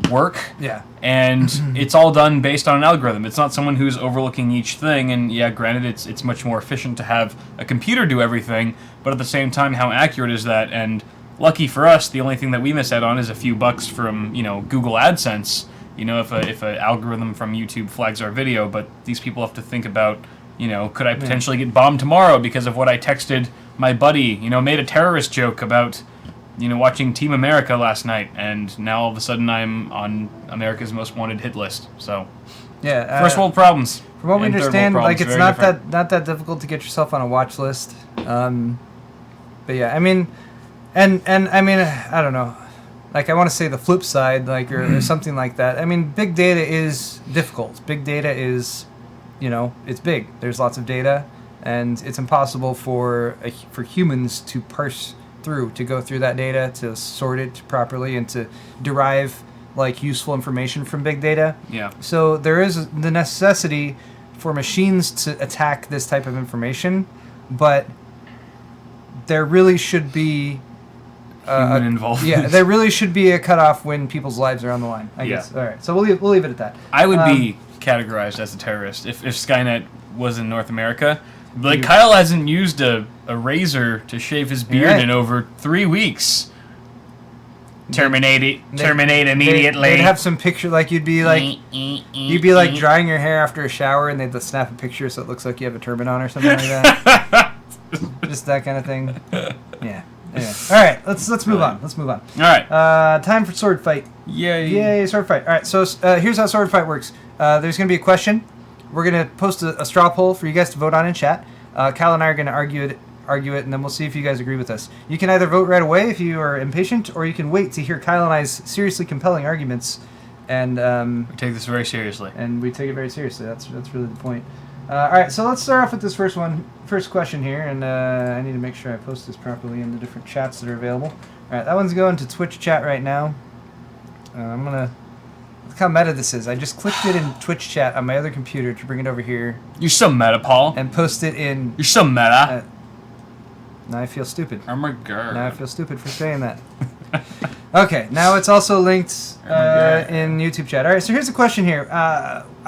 work. Yeah. And it's all done based on an algorithm. It's not someone who's overlooking each thing, and yeah, granted, it's much more efficient to have a computer do everything, but at the same time, how accurate is that? And lucky for us, the only thing that we miss out on is a few bucks from, Google AdSense. If an algorithm from YouTube flags our video, but these people have to think about, could I potentially get bombed tomorrow because of what I texted my buddy, made a terrorist joke about, watching Team America last night, and now all of a sudden I'm on America's Most Wanted hit list. So, yeah, first world problems. From what we understand, like, it's not that difficult to get yourself on a watch list. But yeah, I mean, and I mean, I don't know. Like, I want to say the flip side, like, or something like that. I mean, big data is difficult. Big data is, it's big. There's lots of data, and it's impossible for humans to parse through, to go through that data, to sort it properly, and to derive like useful information from big data. Yeah. So there is the necessity for machines to attack this type of information, but there really should be human involvement. Yeah, there really should be a cutoff when people's lives are on the line, I guess. All right, so we'll leave it at that. I would be categorized as a terrorist if SKYNET was in North America. Like, Kyle hasn't used a razor to shave his beard in over 3 weeks. Terminate immediately. They'd have some picture, like you'd be like drying your hair after a shower, and they'd snap a picture so it looks like you have a turban on or something like that. Just that kind of thing. Yeah. Anyway. All right, let's move on. Let's move on. All right. Time for sword fight. Yay, sword fight. All right, so here's how sword fight works. There's going to be a question. We're going to post a straw poll for you guys to vote on in chat. Kyle and I are going to argue it, and then we'll see if you guys agree with us. You can either vote right away if you are impatient, or you can wait to hear Kyle and I's seriously compelling arguments. And we take this very seriously. And we take it very seriously. That's really the point. All right, so let's start off with this first question here, and I need to make sure I post this properly in the different chats that are available. All right, that one's going to Twitch chat right now. I'm gonna look how meta this is. I just clicked it in Twitch chat on my other computer to bring it over here. You're so meta, Paul. And post it in. You're so meta. Now I feel stupid. Oh my god. Now I feel stupid for saying that. Okay, now it's also linked in YouTube chat. All right, so here's a question here.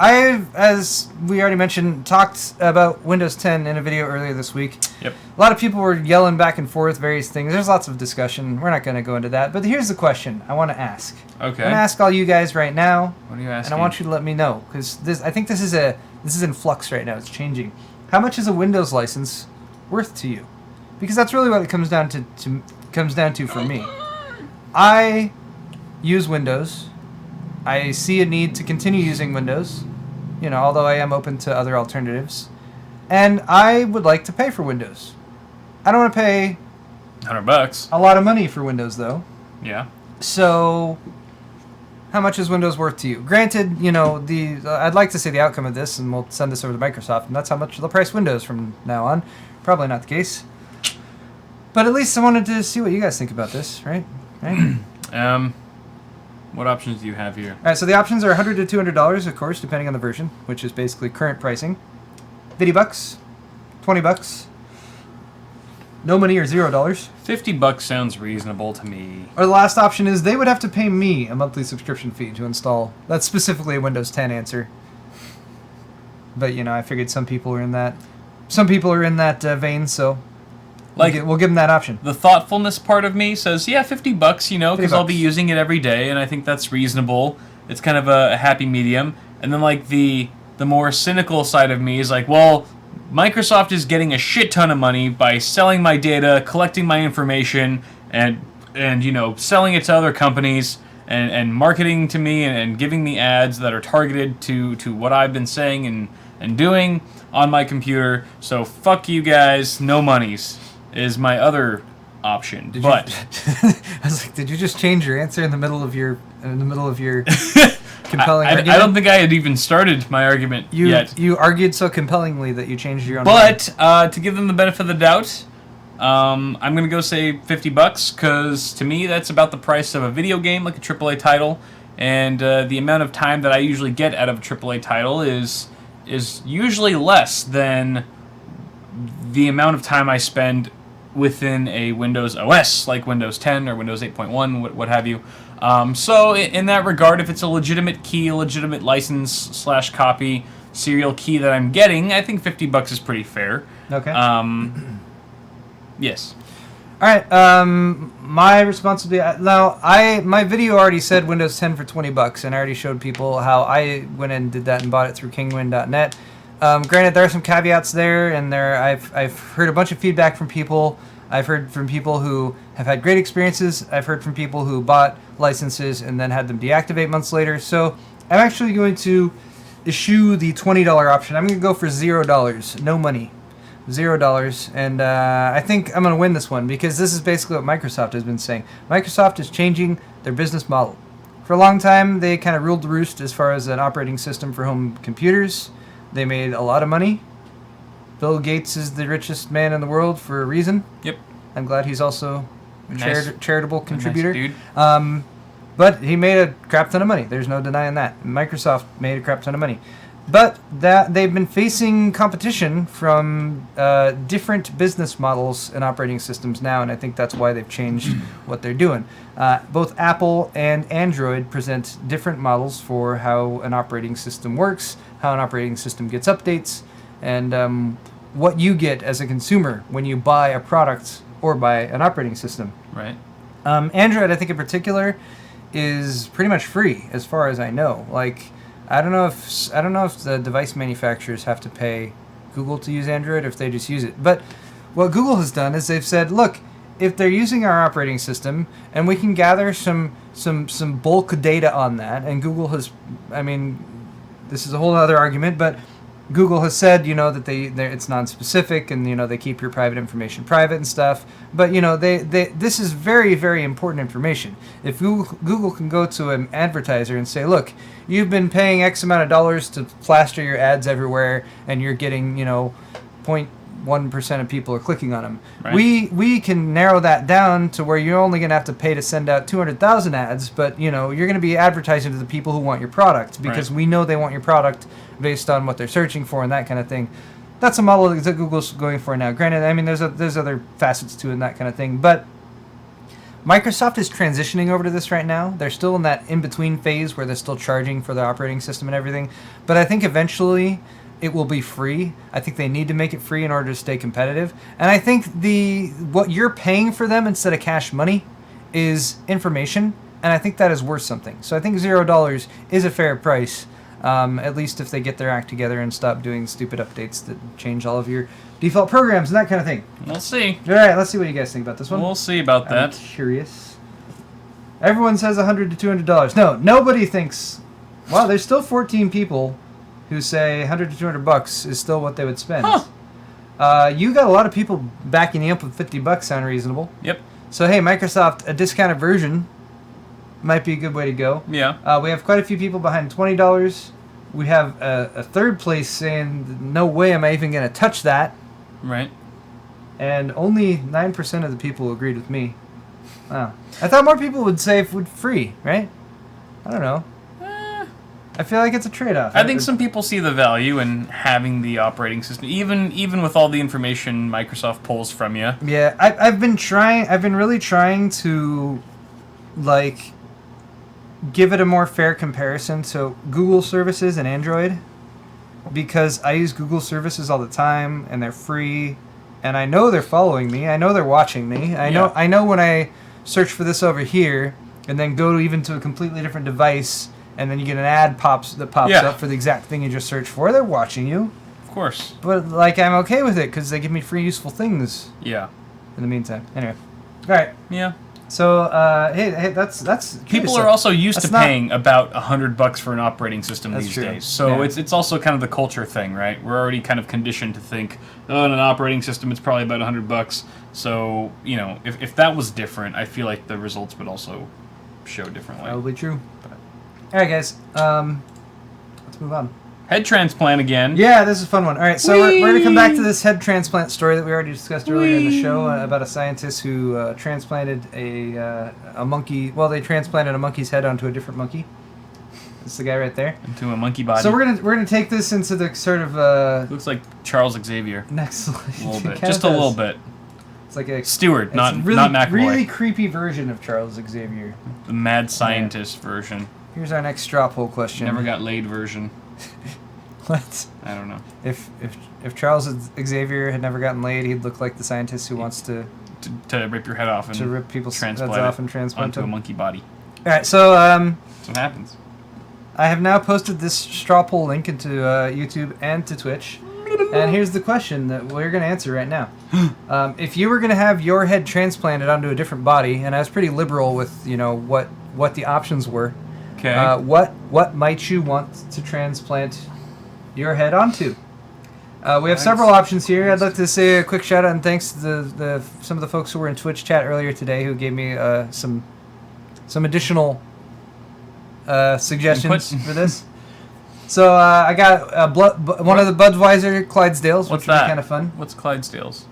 I've, as we already mentioned, talked about Windows 10 in a video earlier this week. Yep. A lot of people were yelling back and forth various things. There's lots of discussion. We're not going to go into that. But here's the question I want to ask. Okay. I'm going to ask all you guys right now. What are you asking? And I want you to let me know, because I think this is in flux right now. It's changing. How much is a Windows license worth to you? Because that's really what it comes down to for me. I use Windows. I see a need to continue using Windows, although I am open to other alternatives. And I would like to pay for Windows. I don't want to pay $100. a lot of money for Windows, though. Yeah. So, how much is Windows worth to you? Granted, I'd like to see the outcome of this, and we'll send this over to Microsoft, and that's how much they'll price Windows from now on. Probably not the case. But at least I wanted to see what you guys think about this, right? What options do you have here? All right, so the options are $100 to $200, of course, depending on the version, which is basically current pricing. $50, $20, no money or $0. $50 sounds reasonable to me. Or the last option is they would have to pay me a monthly subscription fee to install. That's specifically a Windows 10 answer. But I figured some people are in that vein, so. We'll give them that option. The thoughtfulness part of me says, yeah, $50, because I'll be using it every day, and I think that's reasonable. It's kind of a happy medium. And then, the more cynical side of me is like, well, Microsoft is getting a shit ton of money by selling my data, collecting my information, and selling it to other companies, and marketing to me, and giving me ads that are targeted to what I've been saying and doing on my computer. So fuck you guys, no monies is my other option. I was like, did you just change your answer in the middle of your compelling argument? I don't think I had even started my argument yet. You argued so compellingly that you changed your own mind. But to give them the benefit of the doubt, I'm going to go say $50, because to me that's about the price of a video game, like a AAA title, and the amount of time that I usually get out of a AAA title is usually less than the amount of time I spend within a Windows OS, like Windows 10 or Windows 8.1, what have you. So in that regard, if it's a legitimate key, a legitimate license / copy serial key that I'm getting, I think $50 is pretty fair. Okay. Yes. All right. My responsibility now. My video already said Windows 10 for $20, and I already showed people how I went and did that and bought it through kingwin.net. Granted, there are some caveats there, and I've heard a bunch of feedback from people. I've heard from people who have had great experiences. I've heard from people who bought licenses and then had them deactivate months later. So I'm actually going to eschew the $20 option. I'm going to go for $0, no money, $0. And I think I'm going to win this one, because this is basically what Microsoft has been saying. Microsoft is changing their business model. For a long time, they kind of ruled the roost as far as an operating system for home computers. They made a lot of money. Bill Gates is the richest man in the world for a reason. Yep. I'm glad he's also a Nice. charitable contributor. Nice dude. But he made a crap ton of money. There's no denying that. Microsoft made a crap ton of money. But that they've been facing competition from different business models and operating systems now, and I think that's why they've changed what they're doing. Both Apple and Android present different models for how an operating system works, how an operating system gets updates, and what you get as a consumer when you buy a product or buy an operating system. Right. Android, I think in particular, is pretty much free as far as I know. Like, I don't know if the device manufacturers have to pay Google to use Android or if they just use it. But what Google has done is they've said, look, if they're using our operating system and we can gather some bulk data on that, and Google has, I mean, this is a whole other argument, but Google has said, that it's non-specific and, they keep your private information private and stuff. But, this is very, very important information. If Google can go to an advertiser and say, look, you've been paying X amount of dollars to plaster your ads everywhere and you're getting, 0.1% of people are clicking on them. Right. We can narrow that down to where you're only going to have to pay to send out 200,000 ads, but, you're going to be advertising to the people who want your product because we know they want your product based on what they're searching for and that kind of thing. That's a model that Google's going for now. Granted, I mean, there's other facets to it and that kind of thing, but Microsoft is transitioning over to this right now. They're still in that in-between phase where they're still charging for the operating system and everything, but I think eventually it will be free. I think they need to make it free in order to stay competitive, and I think what you're paying for them instead of cash money is information, and I think that is worth something. So I think $0 is a fair price. At least if they get their act together and stop doing stupid updates that change all of your default programs and that kind of thing. We'll see. All right, let's see what you guys think about this one. We'll see about that. I'm curious. Everyone says $100 to $200. No, nobody thinks. Wow, there's still 14 people who say $100 to $200 is still what they would spend. Huh. You got a lot of people backing you up with $50 sound reasonable. Yep. So hey, Microsoft, a discounted version might be a good way to go. Yeah. We have quite a few people behind $20. We have a third place saying, no way am I even going to touch that. Right. And only 9% of the people agreed with me. Wow. I thought more people would say it would free, right? I don't know. I feel like it's a trade-off. I think some people see the value in having the operating system, even with all the information Microsoft pulls from you. Yeah, I've been really trying to, like, give it a more fair comparison to Google services and Android, because I use Google services all the time and they're free, and I know they're following me. I know they're watching me. I know when I search for this over here and then go even to a completely different device and then you get an ad pops up for the exact thing you just searched for. They're watching you. Of course. But like I'm okay with it because they give me free useful things. Yeah. In the meantime. Anyway. All right. Yeah. So, hey, that's people are also used to paying about $100 for an operating system these days. So it's also kind of the culture thing, right? We're already kind of conditioned to think, oh, in an operating system, it's probably about $100. So, if that was different, I feel like the results would also show differently. Probably true. All right, guys. Let's move on. Head transplant again. Yeah, this is a fun one. All right, so we're going to come back to this head transplant story that we already discussed earlier in the show about a scientist who transplanted a monkey. Well, they transplanted a monkey's head onto a different monkey. That's the guy right there. Into a monkey body. So we're gonna take this into the sort of looks like Charles Xavier. Next, a little bit, just a little bit. It's like a Stewart, not McAvoy. Really creepy version of Charles Xavier. The mad scientist version. Here's our next straw poll question. Never got laid version. What? I don't know. If Charles Xavier had never gotten laid, he'd look like the scientist who wants to rip your head off and rip people's heads off and transplant onto a monkey body. All right, so that's what happens. I have now posted this straw poll link into YouTube and to Twitch, and here's the question that we're going to answer right now. If you were going to have your head transplanted onto a different body, and I was pretty liberal with what the options were. Okay. What might you want to transplant your head onto? We have several options here. I'd like to say a quick shout out and thanks to some of the folks who were in Twitch chat earlier today who gave me some additional suggestions for this. So I got one of the Budweiser Clydesdales, What's which would that? be kind of fun. What's Clydesdales?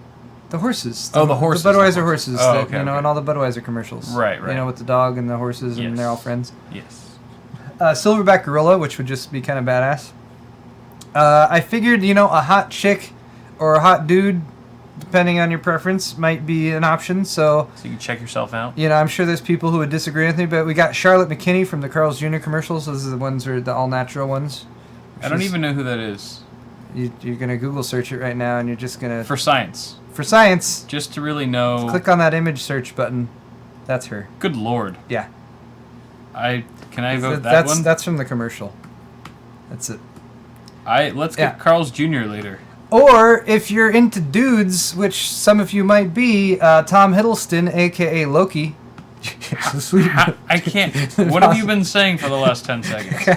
The horses. The horses. The Budweiser horses. Oh, that, okay, okay. okay. And all the Budweiser commercials. Right. You know, with the dog and the horses, Yes. and they're all friends. Yes. Silverback gorilla, which would just be kind of badass. I figured, a hot chick or a hot dude, depending on your preference, might be an option. So you can check yourself out. I'm sure there's people who would disagree with me, but we got Charlotte McKinney from the Carl's Jr. commercials. Those are the ones, are the all-natural ones. I don't even know who that is. You're going to Google search it right now, and you're just going to... For science. For science. Just to really know... Click on that image search button. That's her. Good Lord. Yeah. Can I vote that one? That's from the commercial. That's it. Let's get Carl's Jr. later. Or, if you're into dudes, which some of you might be, Tom Hiddleston, a.k.a. Loki. I can't... What have you been saying for the last 10 seconds?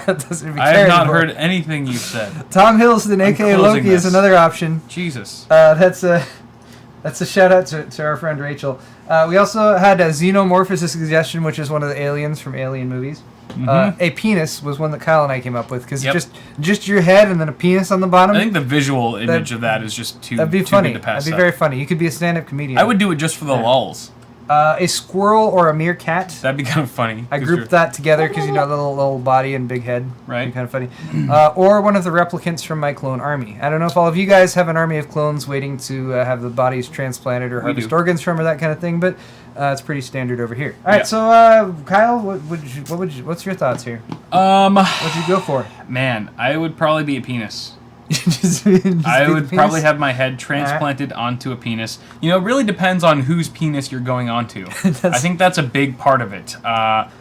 I have not heard anything you've said. Tom Hiddleston, a.k.a. Loki, is another option. Jesus. That's a shout-out to our friend Rachel. We also had a xenomorph as a suggestion, which is one of the aliens from Alien movies. Mm-hmm. A penis was one that Kyle and I came up with, because just your head and then a penis on the bottom. I think the visual image of that is just too That'd be too funny. good to pass That'd be up. very funny. You could be a stand-up comedian. I would do it just for the lulz. A squirrel or a meerkat. That'd be kind of funny. I grouped that together because little body and big head. Right. Be kind of funny. Or one of the replicants from my clone army. I don't know if all of you guys have an army of clones waiting to have the bodies transplanted or harvest organs from or that kind of thing, but it's pretty standard over here. All right, so Kyle, what's your thoughts here? What'd you go for? Man, I would probably be a penis. Just I would probably have my head transplanted onto a penis. It really depends on whose penis you're going onto. I think that's a big part of it. By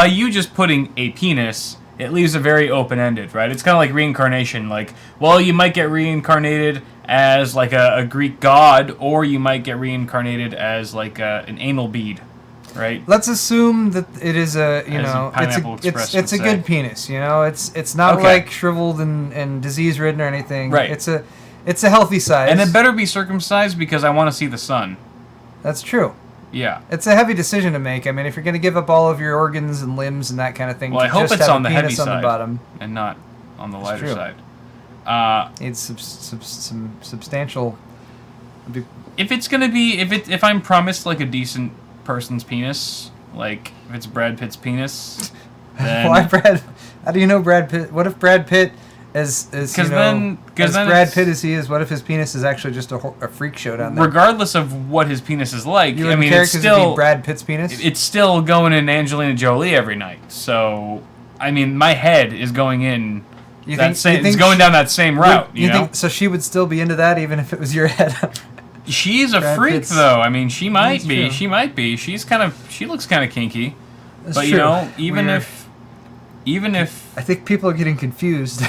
you just putting a penis, it leaves it very open-ended, right? It's kind of like reincarnation. Like, well, you might get reincarnated as like a Greek god, or you might get reincarnated as like an anal bead. Right. Let's assume that it is it's a good penis. It's not like shriveled and disease ridden or anything. Right. It's a healthy size. And it better be circumcised because I want to see the sun. That's true. Yeah. It's a heavy decision to make. I mean, if you're going to give up all of your organs and limbs and that kind of thing, well, I hope it's on the heavy side, on the bottom, and not on the lighter side. It's some substantial. If I'm promised like a decent person's penis, like if it's Brad Pitt's penis, then why Brad? How do you know Brad Pitt? What if Brad Pitt as Brad Pitt as he is? What if his penis is actually just a freak show down there? Regardless of what his penis is like, you wouldn't care because it'd be Brad Pitt's penis. It's still going in Angelina Jolie every night. So I mean, my head is going in. It's going down that same route. You know? Think so? She would still be into that even if it was your head. She's a freak, Pitt's, though. I mean, she might be. True. She might be. She looks kind of kinky. That's but true. Even if I think people are getting confused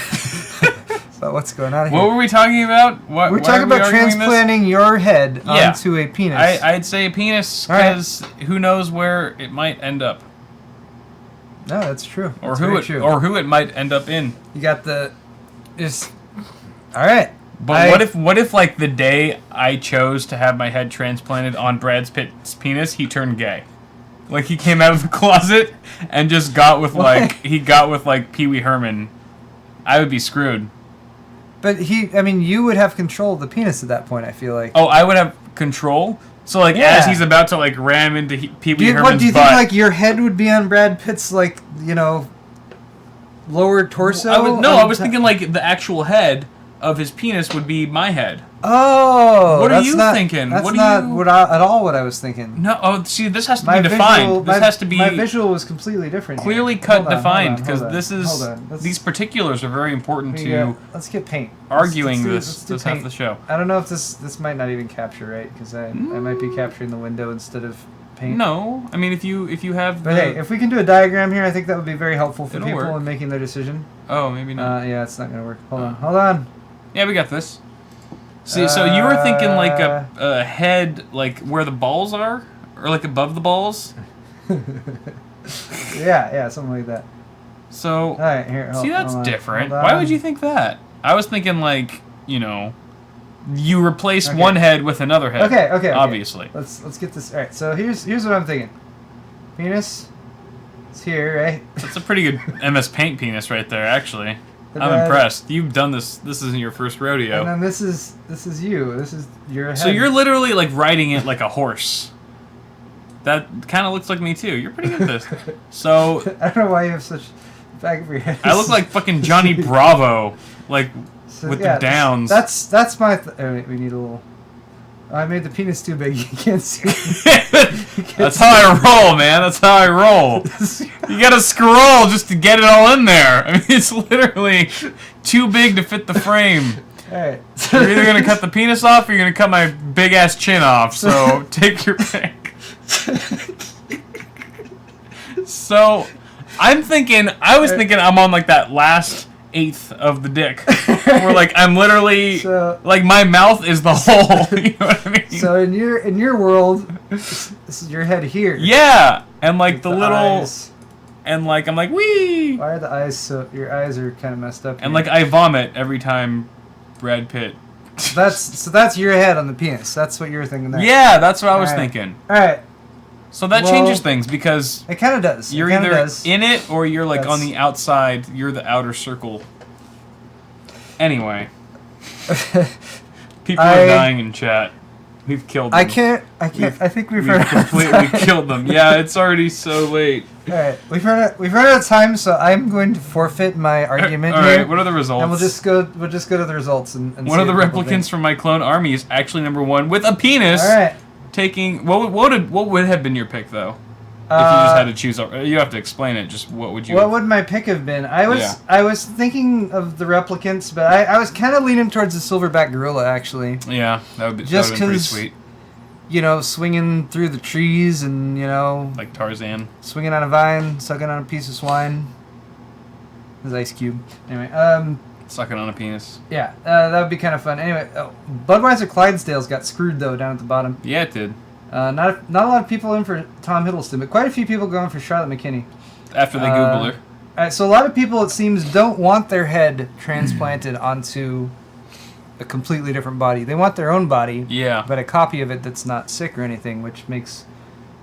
about what's going on here. What were we talking about? We're talking about transplanting your head onto a penis. I'd say a penis because who knows where it might end up. No, that's true. Or who it might end up in. You got all right. But what if like the day I chose to have my head transplanted on Brad Pitt's penis, he turned gay? Like he came out of the closet and just got with Pee Wee Herman. I would be screwed. But you would have control of the penis at that point, I feel like. Oh, I would have control? So as he's about to like ram into Pee Wee Herman's butt. Do you think like your head would be on Brad Pitt's like, lower torso? I was thinking like the actual head of his penis would be my head. Oh, what are you thinking? That's not at all what I was thinking. No, see, this has to be defined. This has to be. My visual was completely different. Clearly cut, defined, because these particulars are very important to. Let's get paint. Arguing this half the show. I don't know if this might not even capture right because I might be capturing the window instead of paint. No, I mean if you have. But hey, if we can do a diagram here, I think that would be very helpful for people in making their decision. Oh, maybe not. Yeah, it's not gonna work. Hold on. Yeah, we got this. See, so you were thinking like a head, like where the balls are, or like above the balls. yeah, something like that. So, all right, here. That's different. Why would you think that? I was thinking like you replace one head with another head. Okay. Obviously. Let's get this. All right. So here's what I'm thinking. Penis, It's here, right? That's a pretty good MS Paint penis right there, actually. And I'm then- impressed. You've done this. This isn't your first rodeo. And then this is you. This is your head. So you're literally like riding it like a horse. That kind of looks like me too. You're pretty good at this. So I don't know why you have such back of your head. I look like fucking Johnny Bravo, like So, with yeah, the downs. That's my. Oh, wait, we need a little. I made the penis too big. You can't see. it. That's how I roll, man. That's how I roll. You gotta scroll just to get it all in there. I mean, it's literally too big to fit the frame. All right. You're either gonna cut the penis off or you're gonna cut my big ass chin off. So take your pick. So I was thinking I'm on like that last eighth of the dick, where like I'm literally like my mouth is the hole. You know what I mean? So in your world, this is your head here. Yeah, and like the little, eyes. and like I'm like wee, Why are the eyes so? Your eyes are kind of messed up. and here. like I vomit every time Brad Pitt. That's your head on the penis. That's what you were thinking there. Yeah, that's what I was Alright. thinking. All right. So that Well, changes things because It kind of does. you're it kinda either does. in it or you're like on That's- the outside. You're the outer circle. Anyway, people are dying in chat. We've killed them. I can't. I think we've run We've out of completely time. killed them. Yeah, it's already so late. All right, we've run out of time, so I'm going to forfeit my argument All here. right, what are the results? And we'll just go to the results and One say of the a couple replicants things. from my clone army is actually number one with a penis. All right. Taking what would have been your pick though? If you just had to choose, you have to explain it. Just what would you? What would my pick have been? I was thinking of the replicants, but I was kind of leaning towards the silverback gorilla actually. Yeah, that would Just been pretty 'cause- sweet. You know, swinging through the trees and Like Tarzan. swinging on a vine, sucking on a piece of swine. There's Ice Cube. Anyway, Sucking on a penis. yeah, that would be kind of fun. Anyway, Budweiser Clydesdales got screwed though down at the bottom. Yeah, it did. Not a lot of people in for Tom Hiddleston, but quite a few people going for Charlotte McKinney. After they Google her. Alright, so a lot of people, it seems, don't want their head transplanted onto a completely different body. They want their own body, Yeah. but a copy of it that's not sick or anything, which makes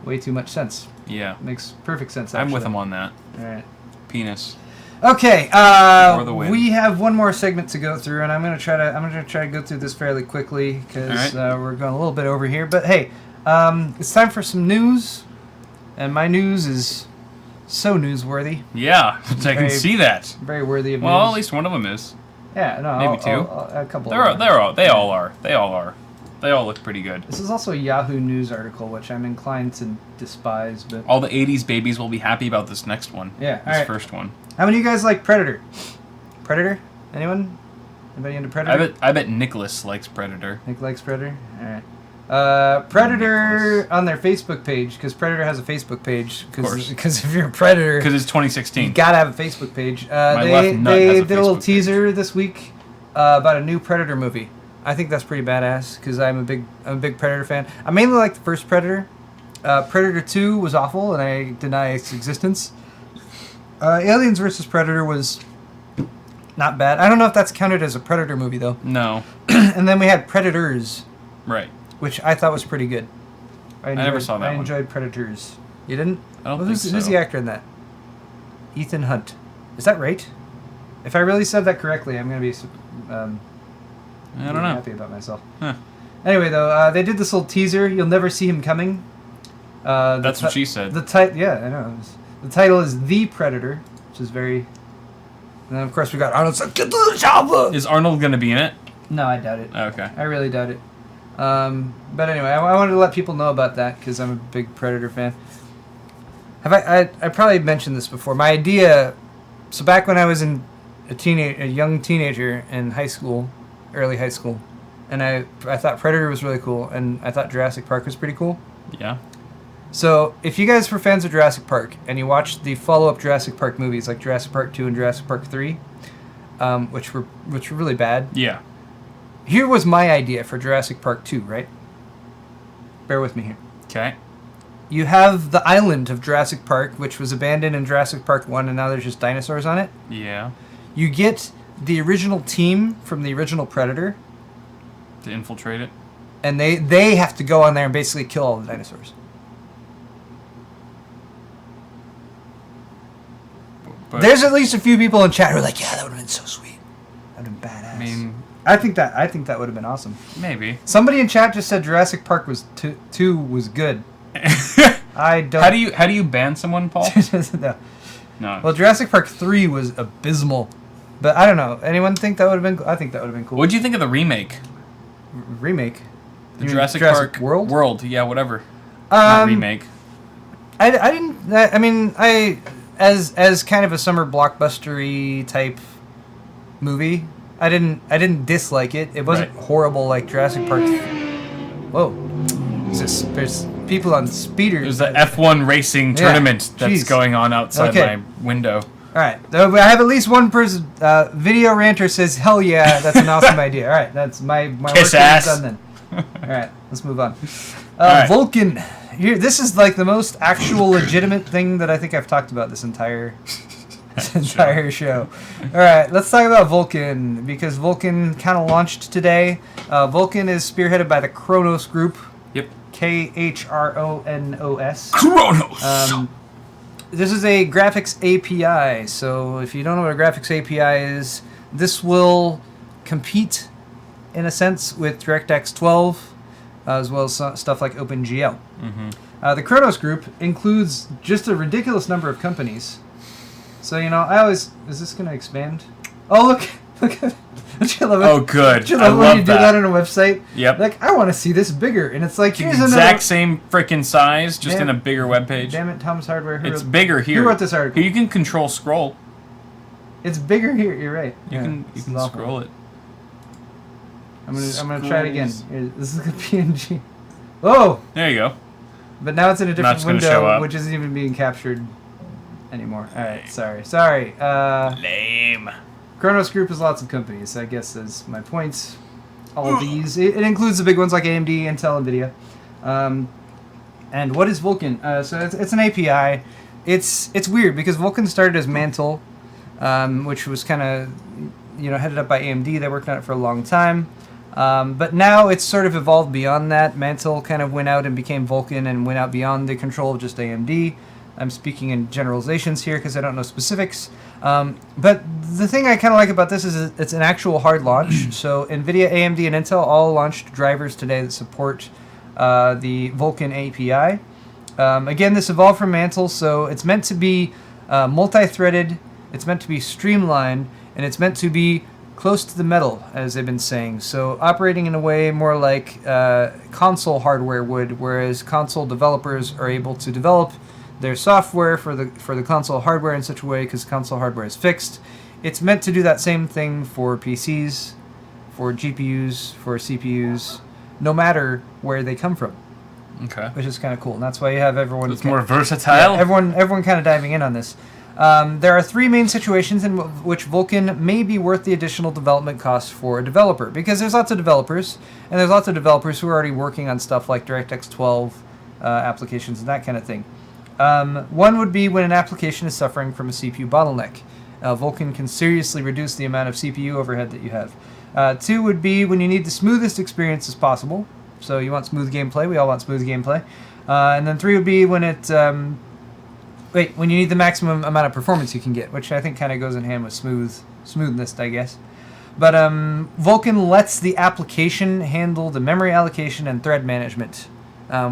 way too much sense. Yeah. Makes perfect sense, actually. I'm with him on that. Alright. Penis. Okay, For the win. we have one more segment to go through, and I'm gonna try to go through this fairly quickly because we're going a little bit over here. But hey, it's time for some news, and my news is so newsworthy, Yeah, I Very- can see that. very worthy of Well, news. at least one of them is. Yeah, no, maybe two. a couple. They all are. They all look pretty good. This is also a Yahoo News article, which I'm inclined to despise. But All the '80s babies will be happy about this next one. Yeah, This alright. first one. how many of you guys like Predator? Predator? Anyone? Anybody into Predator? I bet Nicholas likes Predator. Nick likes Predator. All right. Predator Nicholas. on their Facebook page, because Predator has a Facebook page. course. Because if you're a Predator, Because it's you 2016. gotta have a Facebook page. left They nut has a did a little Facebook page. teaser this week about a new Predator movie. I think that's pretty badass because I'm a big Predator fan. I mainly like the first Predator. Predator 2 was awful, and I deny its existence. Aliens vs. Predator was not bad. I don't know if that's counted as a Predator movie though. No. And then we had Predators, Right. which I thought was pretty good. never saw that I one. enjoyed Predators. You didn't? I don't Who's think so. the actor in that? Ethan Hunt. Is that right? If I really said that correctly, I'm gonna be I don't know. happy about myself. Huh. Anyway, though, they did this little teaser. You'll never see him coming. That's what she said. Yeah, I know. The title is The Predator, which is very. And then of course we got Arnold saying, "Get to the chopper." Is Arnold gonna be in it? No, I doubt it. Okay. I really doubt it. But anyway, I wanted to let people know about that because I'm a big Predator fan. I probably mentioned this before. My idea. So back when I was a young teenager in high school, early high school, and I thought Predator was really cool, and I thought Jurassic Park was pretty cool. Yeah. So if you guys were fans of Jurassic Park and you watched the follow-up Jurassic Park movies like Jurassic Park 2 and Jurassic Park 3, which were really bad. Yeah. Here was my idea for Jurassic Park 2, right? Bear with me here. Okay. You have the island of Jurassic Park, which was abandoned in Jurassic Park 1, and now there's just dinosaurs on it. Yeah. You get the original team from the original Predator, To infiltrate it. and they have to go on there and basically kill all the dinosaurs. But There's at least a few people in chat who are like, yeah, that would have been so sweet. That would have been badass. I mean, I think that would have been awesome. maybe. Somebody in chat just said Jurassic Park was 2 was good. I don't. How do you ban someone, Paul? No. No. Well, Jurassic Park 3 was abysmal, but I don't know. Anyone think that would have been? I think that would have been cool. What'd you think of the remake? Remake? The You mean Jurassic Park World? World, yeah, whatever. Not remake. I didn't. I mean, as kind of a summer blockbustery type movie, I didn't dislike it. It wasn't horrible like Jurassic Park. Whoa. There's people on speeders. There's the F1 racing tournament that's going on outside my window. All right, I have at least one person. Video Ranter says, "Hell yeah, that's an awesome idea." All right, that's my Kiss work ass. is done then. All right, let's move on. right. Vulkan. Here, this is like the most actual legitimate thing that I think I've talked about this entire show. All right, let's talk about Vulkan because Vulkan kind of launched today. Vulkan is spearheaded by the Kronos Group. Yep. Kronos. Kronos. This is a graphics API, so if you don't know what a graphics API is, this will compete, in a sense, with DirectX 12, as well as stuff like OpenGL. Mm-hmm. The Kronos Group includes just a ridiculous number of companies. So, is this going to expand? Oh, look at Oh, good. I love when you do that on a website. Yep. Like, I want to see this bigger, and it's like, here's exact same freaking size, just in a bigger web page. Damn it, Tom's Hardware. It's bigger here. Who wrote this article? Here you can control scroll. It's bigger here. You're right. You can scroll it. I'm gonna try it again. Here, this is a PNG. Oh! There you go. But now it's in a different Show window, up. which isn't even being captured anymore. All right, sorry. Lame. Kronos Group is lots of companies. I guess is my point. All of these. It includes the big ones like AMD, Intel, Nvidia. And what is Vulkan? So it's an API. It's weird because Vulkan started as Mantle, which was kind of headed up by AMD. They worked on it for a long time. But now it's sort of evolved beyond that. Mantle kind of went out and became Vulkan and went out beyond the control of just AMD. I'm speaking in generalizations here because I don't know specifics. But the thing I kind of like about this is it's an actual hard launch. So NVIDIA, AMD, and Intel all launched drivers today that support the Vulkan API. Again, this evolved from Mantle, so it's meant to be multi-threaded, it's meant to be streamlined, and it's meant to be close to the metal, as they've been saying. So operating in a way more like console hardware would, whereas console developers are able to develop their software for the console hardware in such a way because console hardware is fixed. It's meant to do that same thing for PCs, for GPUs, for CPUs, no matter where they come from. Okay. Which is kind of cool, and that's why you have everyone. So it's more versatile. Yeah, everyone kind of diving in on this. There are three main situations in which Vulkan may be worth the additional development costs for a developer, because there's lots of developers, and there's lots of developers who are already working on stuff like DirectX 12 applications and that kind of thing. One would be when an application is suffering from a CPU bottleneck. Vulkan can seriously reduce the amount of CPU overhead that you have. Two would be when you need the smoothest experience as possible. So you want smooth gameplay. We all want smooth gameplay. And then three would be when when you need the maximum amount of performance you can get, which I think kind of goes in hand with smoothness, I guess. But Vulkan lets the application handle the memory allocation and thread management,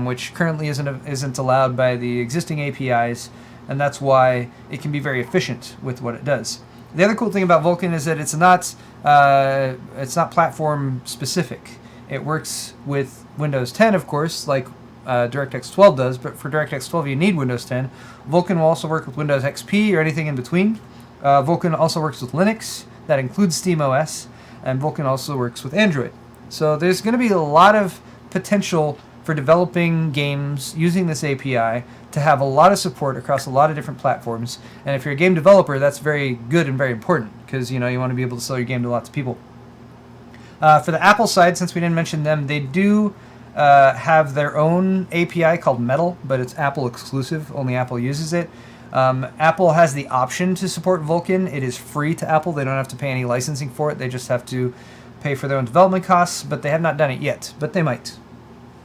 which currently isn't allowed by the existing APIs, and that's why it can be very efficient with what it does. The other cool thing about Vulkan is that it's not platform specific. It works with Windows 10, of course, like DirectX 12 does, but for DirectX 12 you need Windows 10. Vulkan will also work with Windows XP or anything in between. Vulkan also works with Linux, that includes SteamOS, and Vulkan also works with Android. So there's going to be a lot of potential for developing games using this API to have a lot of support across a lot of different platforms. And if you're a game developer, that's very good and very important, because you want to be able to sell your game to lots of people. For the Apple side, since we didn't mention them, they do have their own API called Metal, but it's Apple exclusive. Only Apple uses it. Apple has the option to support Vulkan. It is free to Apple. They don't have to pay any licensing for it. They just have to pay for their own development costs, but they have not done it yet. But they might.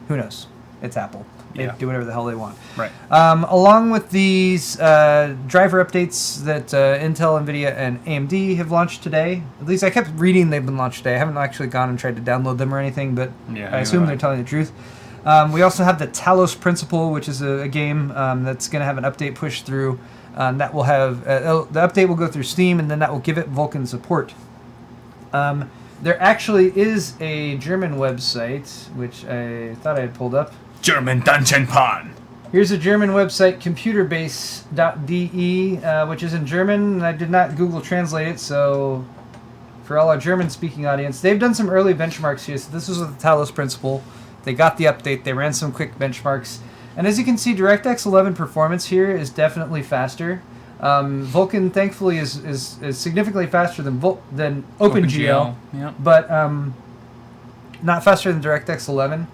Who knows? It's Apple. They Yeah. do whatever the hell they want. Right. Along with these driver updates that Intel, Nvidia, and AMD have launched today, at least I kept reading they've been launched today. I haven't actually gone and tried to download them or anything, but Yeah, I assume they're telling the truth. We also have the Talos Principle, which is a game that's going to have an update pushed through. That will have the update will go through Steam, and then that will give it Vulkan support. There actually is a German website, which I thought I had pulled up. German Dungeon Pon. Here's a German website, computerbase.de, which is in German, and I did not Google Translate it, so for all our German-speaking audience, they've done some early benchmarks here. So this was with the Talos Principle. They got the update. They ran some quick benchmarks. And as you can see, DirectX 11 performance here is definitely faster. Vulkan, thankfully, is significantly faster than OpenGL, Yep. but not faster than DirectX 11.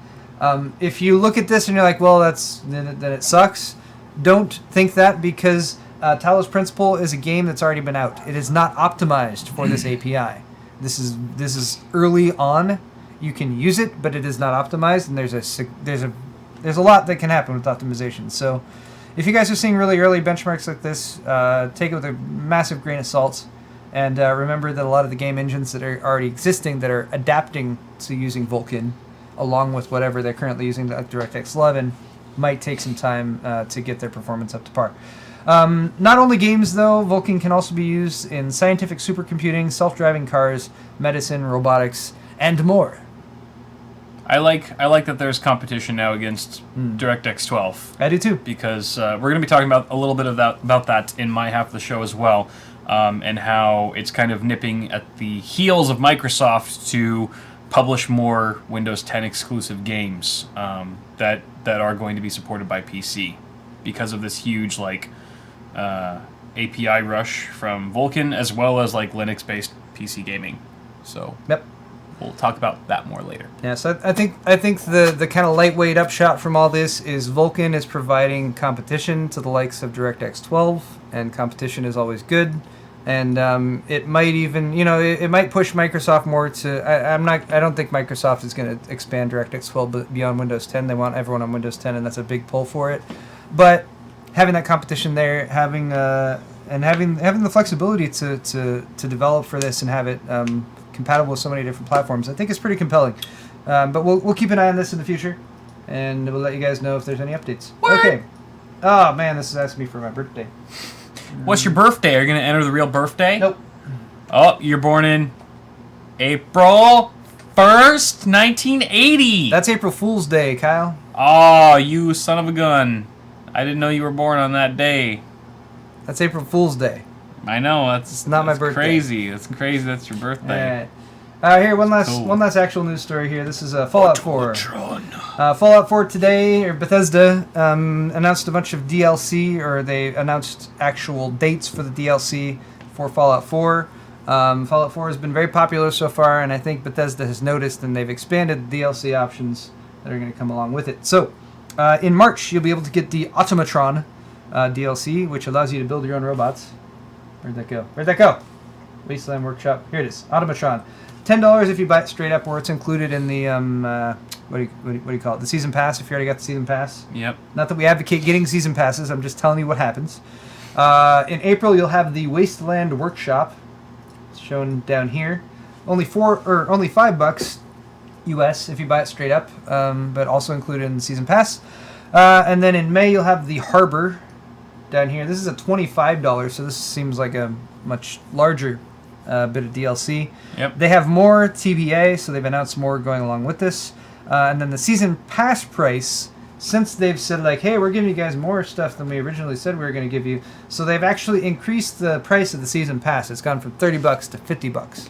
If you look at this and you're like, well, then it sucks, don't think that, because Talos Principle is a game that's already been out. It is not optimized for this API. This is early on. You can use it, but it is not optimized, and there's a lot that can happen with optimization. So if you guys are seeing really early benchmarks like this, take it with a massive grain of salt, and remember that a lot of the game engines that are already existing that are adapting to using Vulkan, along with whatever they're currently using, like DirectX 11, might take some time to get their performance up to par. Not only games, though, Vulkan can also be used in scientific supercomputing, self-driving cars, medicine, robotics, and more. I like that there's competition now against DirectX 12. I do too. Because we're going to be talking about a little bit about that in my half of the show as well, and how it's kind of nipping at the heels of Microsoft to publish more Windows 10 exclusive games that are going to be supported by PC because of this huge API rush from Vulkan, as well as Linux-based PC gaming. So yep. We'll talk about that more later. Yeah, so I think the kind of lightweight upshot from all this is Vulkan is providing competition to the likes of DirectX 12, and competition is always good. And it might even, it might push Microsoft more to. I don't think Microsoft is going to expand DirectX 12 beyond Windows 10. They want everyone on Windows 10, and that's a big pull for it. But having that competition there, having the flexibility to develop for this and have it compatible with so many different platforms, I think is pretty compelling. But we'll keep an eye on this in the future, and we'll let you guys know if there's any updates. What? Okay. Oh man, this is asking me for my birthday. What's your birthday? Are you going to enter the real birthday? Nope. Oh, you're born in April 1st, 1980. That's April Fool's Day, Kyle. Oh, you son of a gun. I didn't know you were born on that day. That's April Fool's Day. I know, that's not my birthday. Crazy. That's crazy. That's your birthday. All right. Here, one last Cool. actual news story here. This is Fallout 4. Automatron. Fallout 4 today, or Bethesda announced a bunch of DLC, or they announced actual dates for the DLC for Fallout 4. Fallout 4 has been very popular so far, and I think Bethesda has noticed, and they've expanded the DLC options that are going to come along with it. So, in March, you'll be able to get the Automatron DLC, which allows you to build your own robots. Where'd that go? Wasteland Workshop. Here it is. Automatron. $10 if you buy it straight up, or it's included in the what do you call it? The season pass. If you already got the season pass. Yep. Not that we advocate getting season passes. I'm just telling you what happens. In April, you'll have the Wasteland Workshop. It's shown down here. Only $5 US if you buy it straight up, but also included in the season pass. And then in May, you'll have the Harbor down here. This is a $25, so this seems like a much larger bit of DLC. Yep. They have more TBA, so they've announced more going along with this. And then the season pass price, since they've said hey, we're giving you guys more stuff than we originally said we were going to give you, so they've actually increased the price of the season pass. It's gone from $30 to $50.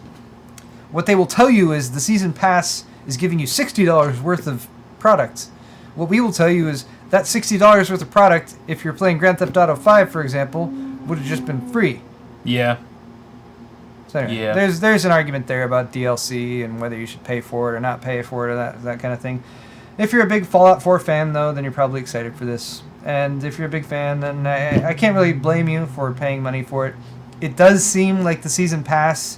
What they will tell you is the season pass is giving you $60 worth of product. What we will tell you is that $60 worth of product, if you're playing Grand Theft Auto 5, for example, would have just been free. Yeah. So anyway, Yeah. there's an argument there about DLC and whether you should pay for it or not pay for it or that kind of thing. If you're a big Fallout 4 fan, though, then you're probably excited for this. And if you're a big fan, then I can't really blame you for paying money for it. It does seem like the season pass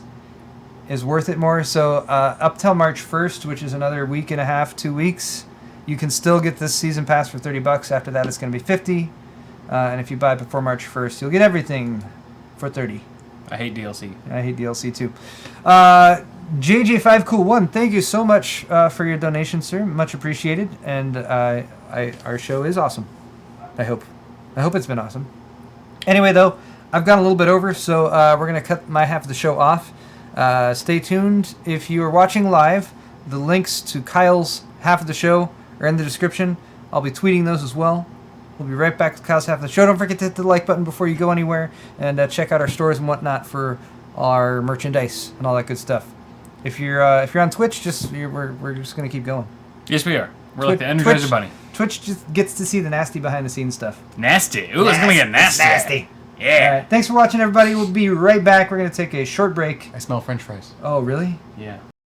is worth it more. So up till March 1st, which is another week and a half, 2 weeks, you can still get this season pass for $30. After that, it's going to be $50. And if you buy it before March 1st, you'll get everything for $30. I hate DLC. I hate DLC too. JJ5Cool1, thank you so much for your donation, sir. Much appreciated. And our show is awesome. I hope it's been awesome. Anyway, though, I've gone a little bit over, so we're going to cut my half of the show off. Stay tuned. If you are watching live, the links to Kyle's half of the show are in the description. I'll be tweeting those as well. We'll be right back to Kyle's half of the show. Don't forget to hit the like button before you go anywhere, and check out our stores and whatnot for our merchandise and all that good stuff. If you're on Twitch, we're just gonna keep going. Yes, we are. We're like the Energizer Bunny. Twitch just gets to see the nasty behind the scenes stuff. Nasty. Ooh, it's gonna get nasty. Nasty. Yeah. All right, thanks for watching, everybody. We'll be right back. We're gonna take a short break. I smell French fries. Oh, really? Yeah.